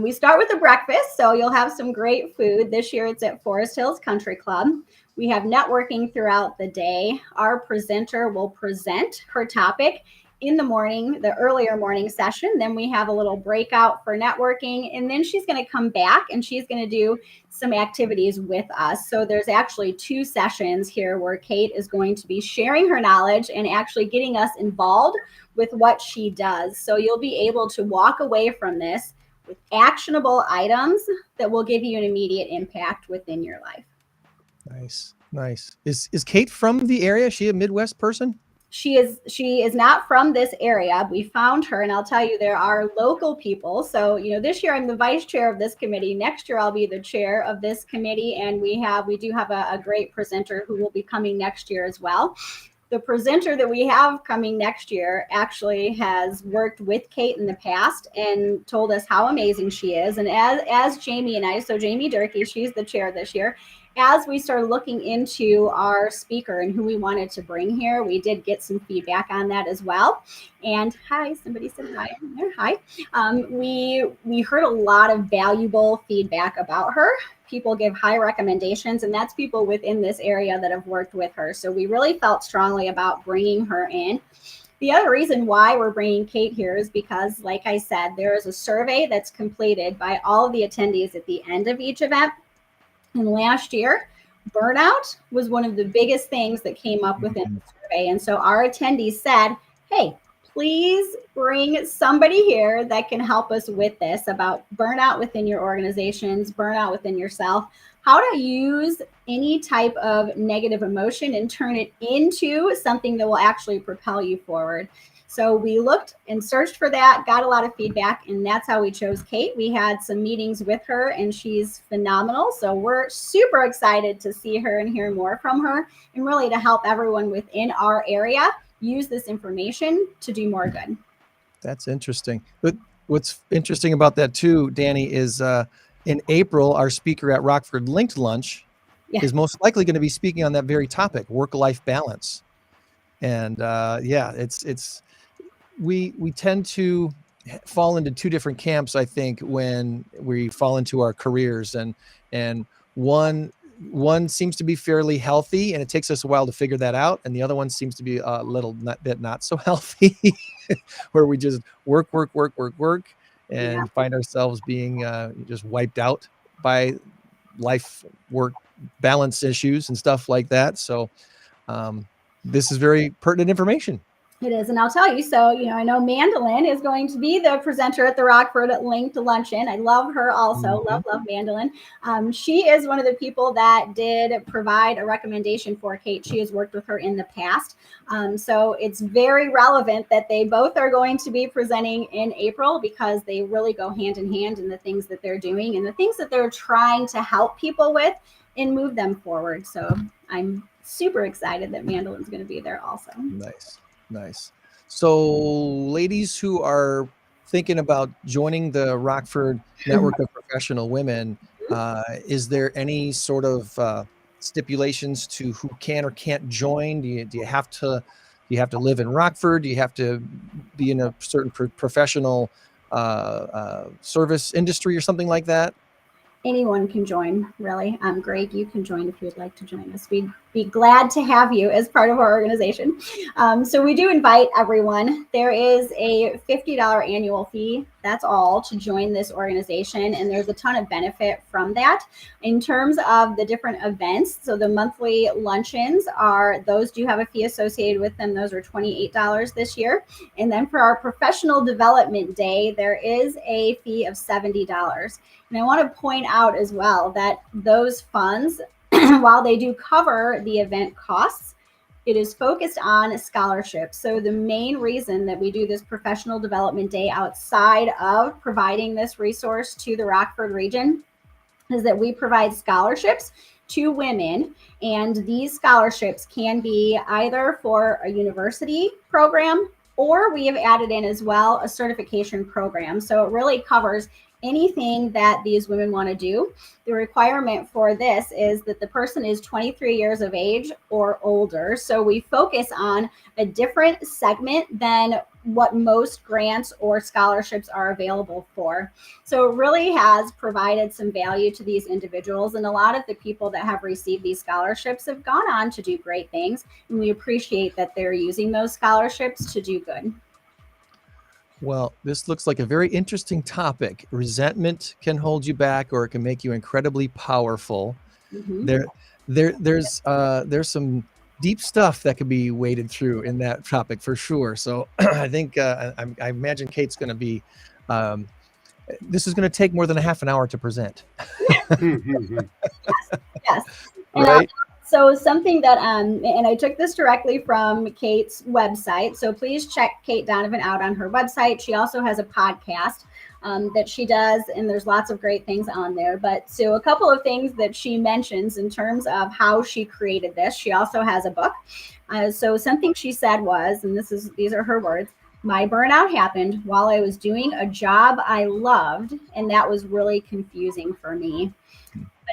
we start with a breakfast. So you'll have some great food. This year it's at Forest Hills Country Club. We have networking throughout the day. Our presenter will present her topic in the morning, the earlier morning session. Then we have a little breakout for networking. And then she's going to come back and she's going to do some activities with us. So there's actually 2 sessions here where Kate is going to be sharing her knowledge and actually getting us involved with what she does. So you'll be able to walk away from this with actionable items that will give you an immediate impact within your life. Nice. Is Kate from the area? Is she a Midwest person? She is not from this area. We found her, and I'll tell you, there are local people. So, this year I'm the vice chair of this committee. Next year I'll be the chair of this committee, and we do have a great presenter who will be coming next year as well. The presenter that we have coming next year actually has worked with Kate in the past and told us how amazing she is. And as Jamie and I, so Jamie Durkee, she's the chair this year, as we started looking into our speaker and who we wanted to bring here, we did get some feedback on that as well. And hi, somebody said hi in there. Hi. We heard a lot of valuable feedback about her. People give high recommendations, and that's people within this area that have worked with her. So we really felt strongly about bringing her in. The other reason why we're bringing Kate here is because, like I said, there is a survey that's completed by all of the attendees at the end of each event. And last year, burnout was one of the biggest things that came up within the survey. And so our attendees said, hey, please bring somebody here that can help us with this about burnout within your organizations, burnout within yourself, how to use any type of negative emotion and turn it into something that will actually propel you forward. So we looked and searched for that, got a lot of feedback, and that's how we chose Kate. We had some meetings with her, and she's phenomenal. So we're super excited to see her and hear more from her, and really to help everyone within our area use this information to do more good. That's interesting. But what's interesting about that too, Danny, is in April, our speaker at Rockford Linked Lunch is most likely going to be speaking on that very topic, work-life balance. And we tend to fall into 2 different camps, I think, when we fall into our careers, and one seems to be fairly healthy, and it takes us a while to figure that out, and the other one seems to be a little bit not so healthy, where we just work and find ourselves being just wiped out by life, work, balance issues and stuff like that. So this is very pertinent information. It is, and I'll tell you, so, I know Mandolin is going to be the presenter at the Rockford Linked Luncheon. I love her also, love Mandolin. She is one of the people that did provide a recommendation for Kate. She has worked with her in the past. So it's very relevant that they both are going to be presenting in April, because they really go hand in hand in the things that they're doing and the things that they're trying to help people with and move them forward. So I'm super excited that Mandolin's going to be there also. Nice. So ladies who are thinking about joining the Rockford Network of Professional Women, is there any sort of stipulations to who can or can't join? Do you have to live in Rockford? Do you have to be in a certain professional service industry or something like that? Anyone can join, really. Greg, you can join if you'd like to join us. We'd be glad to have you as part of our organization. So we do invite everyone. There is a $50 annual fee. That's all to join this organization. And there's a ton of benefit from that. In terms of the different events, so the monthly luncheons those do have a fee associated with them. Those are $28 this year. And then for our professional development day, there is a fee of $70. And I want to point out as well that those funds, while they do cover the event costs, it is focused on scholarships. So the main reason that we do this professional development day outside of providing this resource to the Rockford region is that we provide scholarships to women. And these scholarships can be either for a university program, or we have added in as well a certification program. So it really covers anything that these women want to do. The requirement for this is that the person is 23 years of age or older. So we focus on a different segment than what most grants or scholarships are available for. So it really has provided some value to these individuals. And a lot of the people that have received these scholarships have gone on to do great things. And we appreciate that they're using those scholarships to do good. Well, this looks like a very interesting topic. Resentment can hold you back, or it can make you incredibly powerful. There's some deep stuff that could be waded through in that topic for sure. So I think I imagine Kate's going to be. This is going to take more than a half an hour to present. Yes. Right. So something that, and I took this directly from Kate's website. So please check Kate Donovan out on her website. She also has a podcast that she does, and there's lots of great things on there. But so a couple of things that she mentions in terms of how she created this. She also has a book. So something she said was, and these are her words, "My burnout happened while I was doing a job I loved, and that was really confusing for me."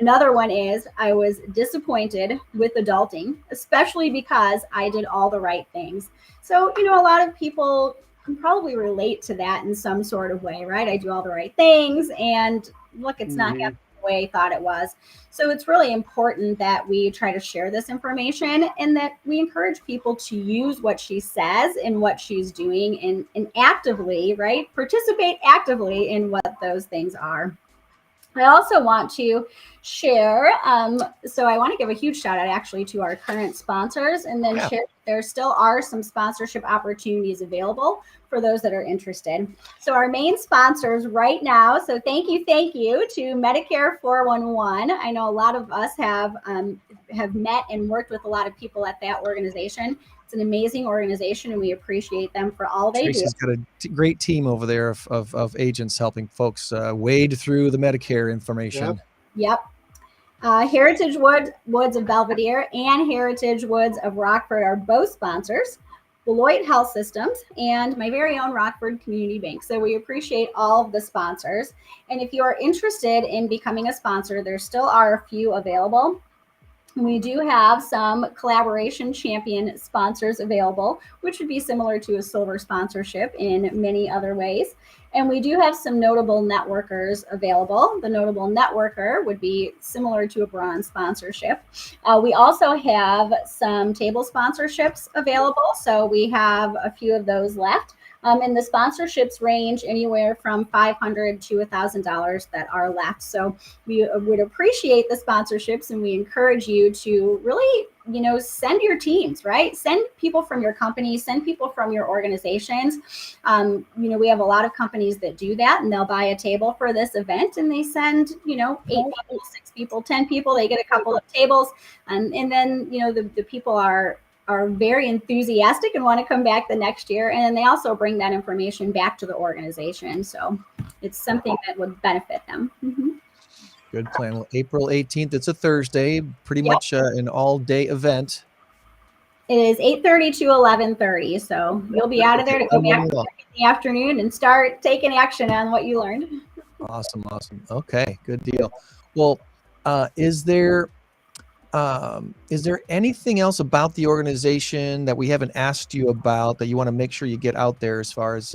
Another one is, "I was disappointed with adulting, especially because I did all the right things." So, a lot of people can probably relate to that in some sort of way, right? I do all the right things, and look, it's not happening the way I thought it was. So it's really important that we try to share this information, and that we encourage people to use what she says and what she's doing, and actively, right? Participate actively in what those things are. I also want to share, so I want to give a huge shout out actually to our current sponsors, and then share there still are some sponsorship opportunities available for those that are interested. So our main sponsors right now, so thank you to Medicare 411. I know a lot of us have met and worked with a lot of people at that organization. It's an amazing organization, and we appreciate them for all they do. Tracy's got a great team over there of agents helping folks wade through the Medicare information. Yep. Heritage Woods of Belvedere and Heritage Woods of Rockford are both sponsors. Beloit Health Systems and my very own Rockford Community Bank. So we appreciate all of the sponsors. And if you are interested in becoming a sponsor, there still are a few available. We do have some collaboration champion sponsors available, which would be similar to a silver sponsorship in many other ways. And we do have some notable networkers available. The notable networker would be similar to a bronze sponsorship. We also have some table sponsorships available. So we have a few of those left. And the sponsorships range anywhere from $500 to $1,000 that are left. So we would appreciate the sponsorships, and we encourage you to really, send your teams, right? Send people from your company, send people from your organizations. We have a lot of companies that do that, and they'll buy a table for this event, and they send, 8 people, 6 people, 10 people. They get a couple of tables, and then, the people are very enthusiastic and want to come back the next year. And then they also bring that information back to the organization. So it's something that would benefit them. Mm-hmm. Good plan. Well, April 18th, it's a Thursday, pretty much an all-day event. It is 8:30 to 11:30. So you'll be out of there to go back in the afternoon and start taking action on what you learned. Awesome. Okay, good deal. Well, is there anything else about the organization that we haven't asked you about that you want to make sure you get out there as far as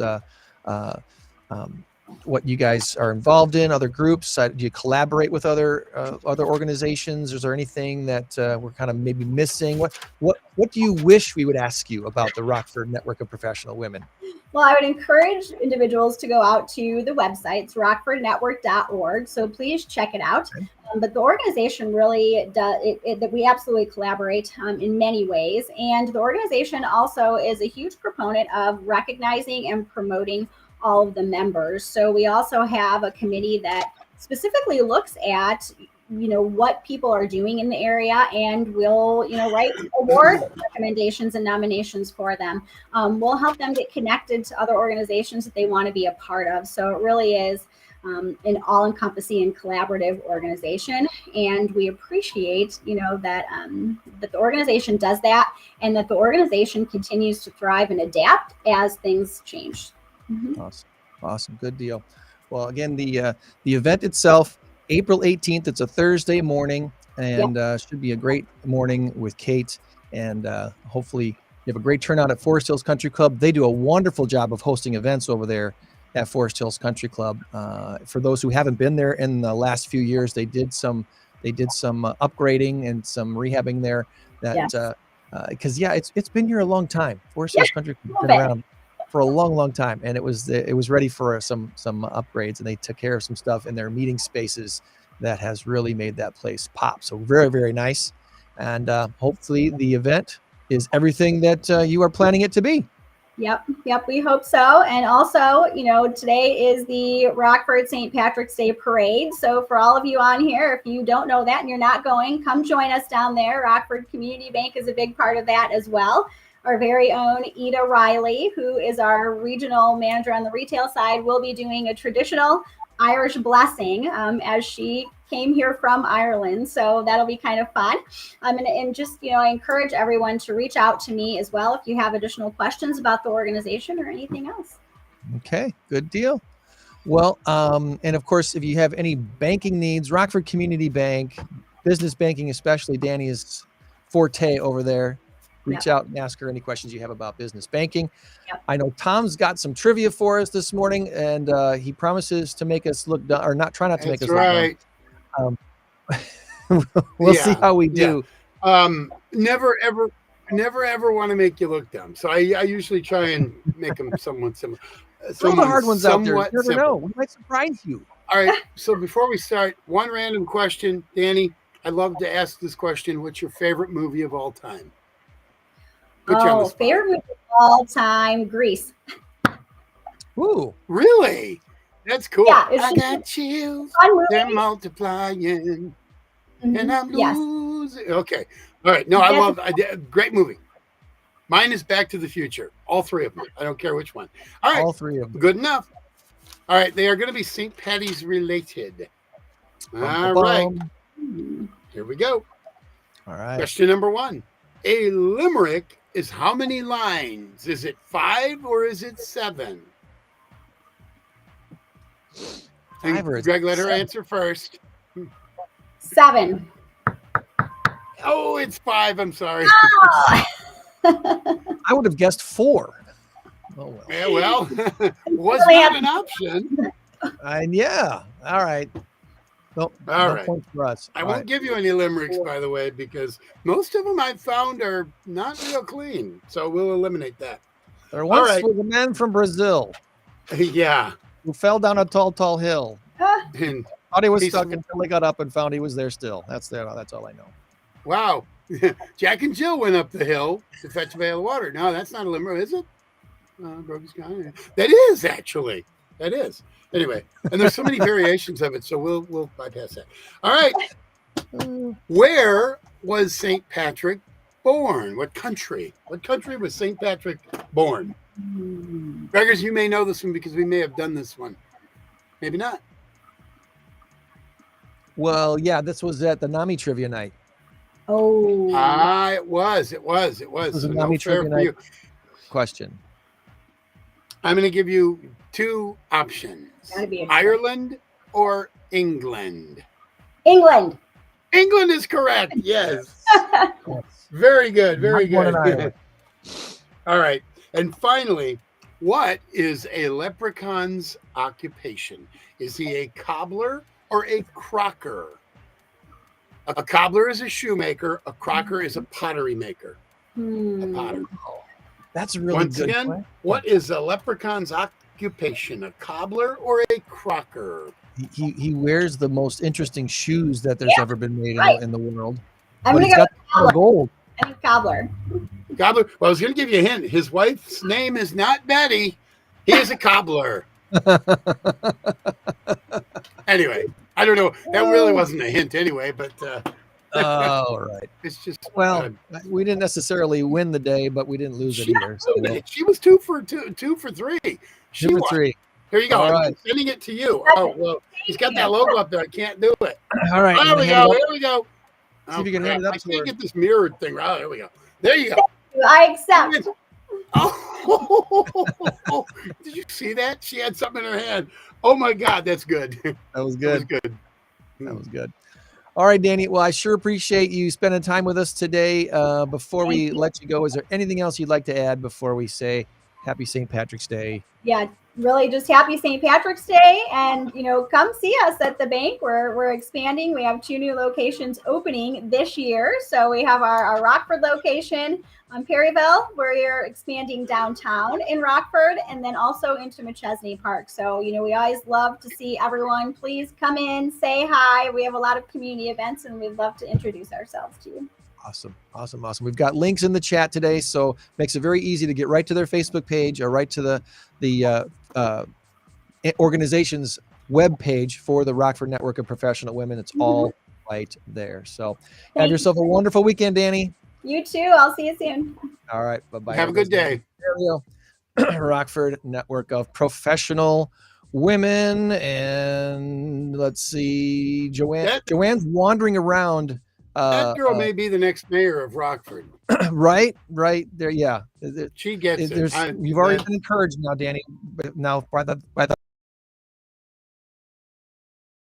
what you guys are involved in, other groups? Do you collaborate with other organizations? Is there anything that we're kind of maybe missing? What do you wish we would ask you about the Rockford Network of Professional Women? Well, I would encourage individuals to go out to the website. It's rockfordnetwork.org. So please check it out. Okay. But the organization really does that. We absolutely collaborate in many ways. And the organization also is a huge proponent of recognizing and promoting all of the members. So we also have a committee that specifically looks at what people are doing in the area, and we'll write award recommendations and nominations for them. We'll help them get connected to other organizations that they want to be a part of. So it really is an all-encompassing and collaborative organization, and we appreciate that the organization does that, and that the organization continues to thrive and adapt as things change. Mm-hmm. Awesome, good deal. Well, again, the event itself, April 18th, it's a Thursday morning, and should be a great morning with Kate, and hopefully you have a great turnout at Forest Hills Country Club. They do a wonderful job of hosting events over there at Forest Hills Country Club. For those who haven't been there in the last few years, they did some upgrading and some rehabbing there. Because it's been here a long time. Forest Hills Country Club has been around for a long time, and it was ready for some upgrades, and they took care of some stuff in their meeting spaces that has really made that place pop. So very, very nice, and hopefully the event is everything that you are planning it to be. Yep, we hope so. And also, today is the Rockford St. Patrick's Day Parade. So for all of you on here, if you don't know that and you're not going, come join us down there. Rockford Community Bank is a big part of that as well. Our very own Ida Riley, who is our regional manager on the retail side, will be doing a traditional Irish blessing as she came here from Ireland. So that'll be kind of fun. And just, I encourage everyone to reach out to me as well if you have additional questions about the organization or anything else. Okay, good deal. Well, and of course, if you have any banking needs, Rockford Community Bank, business banking especially, Danny is forte over there. Reach out and ask her any questions you have about business banking. Yep. I know Tom's got some trivia for us this morning, and he promises to make us look dumb, or try not to make us look dumb. We'll see how we do. Never ever want to make you look dumb. So I usually try and make them somewhat similar. Throw the hard ones out there. You never know. We might surprise you. All right. So before we start, one random question, Danny. I'd love to ask this question. What's your favorite movie of all time? Favorite movie of all time, Grease. Ooh, really? That's cool. Yeah, I got chills. They're multiplying, and I'm losing. Okay, all right. No, I great movie. Mine is Back to the Future. All three of them. I don't care which one. All right, all three of them. Good enough. All right, they are going to be St. Patty's related. All right, here we go. All right. Question number 1: a limerick is how many lines? Is it 5 or is it 7? 5 or Greg, let her answer first. 7. Oh, it's 5. I'm sorry. Oh! I would have guessed 4. Oh well. Yeah, well, was not an option. Yeah. All right. Well, all no right. point for us. I won't give you any limericks, by the way, because most of them I've found are not real clean. So we'll eliminate that. There once right. was a man from Brazil Yeah. who fell down a tall, tall hill. And Thought he was He's- stuck until he got up and found he was there still. That's all I know. wow. Jack and Jill went up the hill to fetch a pail of water. No, that's not a limerick, is it? That is actually. That is. Anyway, and there's so many variations of it, so we'll bypass that. All right. Where was St. Patrick born? What country? What country was St. Patrick born? Beggars, you may know this one because we may have done this one. Maybe not. Well, yeah, this was at the NAMI trivia night. Oh. It was. It was a So NAMI fair trivia for night you. question. I'm going to give you two options: Gotta be Ireland or England. England. England is correct. Yes. Very good. Very I'm born in good. Ireland. All right. And finally, what is a leprechaun's occupation? Is he a cobbler or a crocker? A cobbler is a shoemaker. A crocker is a pottery maker. A potter. That's a really Once good again, question. what is a leprechaun's occupation? A cobbler or a crocker? He wears the most interesting shoes that there's ever been made in the world. I'm But gonna he's go got with the cobbler. gold. I think cobbler. Cobbler. Well, I was going to give you a hint. His wife's name is not Betty. He is a cobbler. Anyway, I don't know. That really wasn't a hint anyway, but All right. it's just Well, we didn't necessarily win the day, but we didn't lose it She, either. So she was 2 for 3. She 2 for won. 3. Here you go. All I'm right. sending it to you. Oh, well, he's got that logo up there. I can't do it. All right. There we go. Here we go. See if you can hand it up I to can't her. get this mirrored thing. Oh, there we go. There you go. I accept. Oh, did you see that? She had something in her hand. Oh my God, that's good. That was That was good. good. That was good. All right, Danny. Well, I sure appreciate you spending time with us today. Before we let you go, is there anything else you'd like to add before we say Happy St. Patrick's Day? Yeah, really just happy St. Patrick's Day, and come see us at the bank. We're expanding. We have 2 new locations opening this year. So we have our Rockford location on Perryville, where you're expanding downtown in Rockford, and then also into McChesney Park. So we always love to see everyone. Please come in, say hi. We have a lot of community events, and we'd love to introduce ourselves to you. Awesome. We've got links in the chat today, so makes it very easy to get right to their Facebook page or right to the organization's web page for the Rockford Network of Professional Women. It's all right there. So have yourself a wonderful weekend, Danny. You too. I'll see you soon. All right. Bye-bye. Have a good day. There we go. Rockford Network of Professional Women. And let's see, Joanne's wandering around. That girl may be the next mayor of Rockford. Right there. Yeah. She gets it. You've already been encouraged now, Danny. Now by the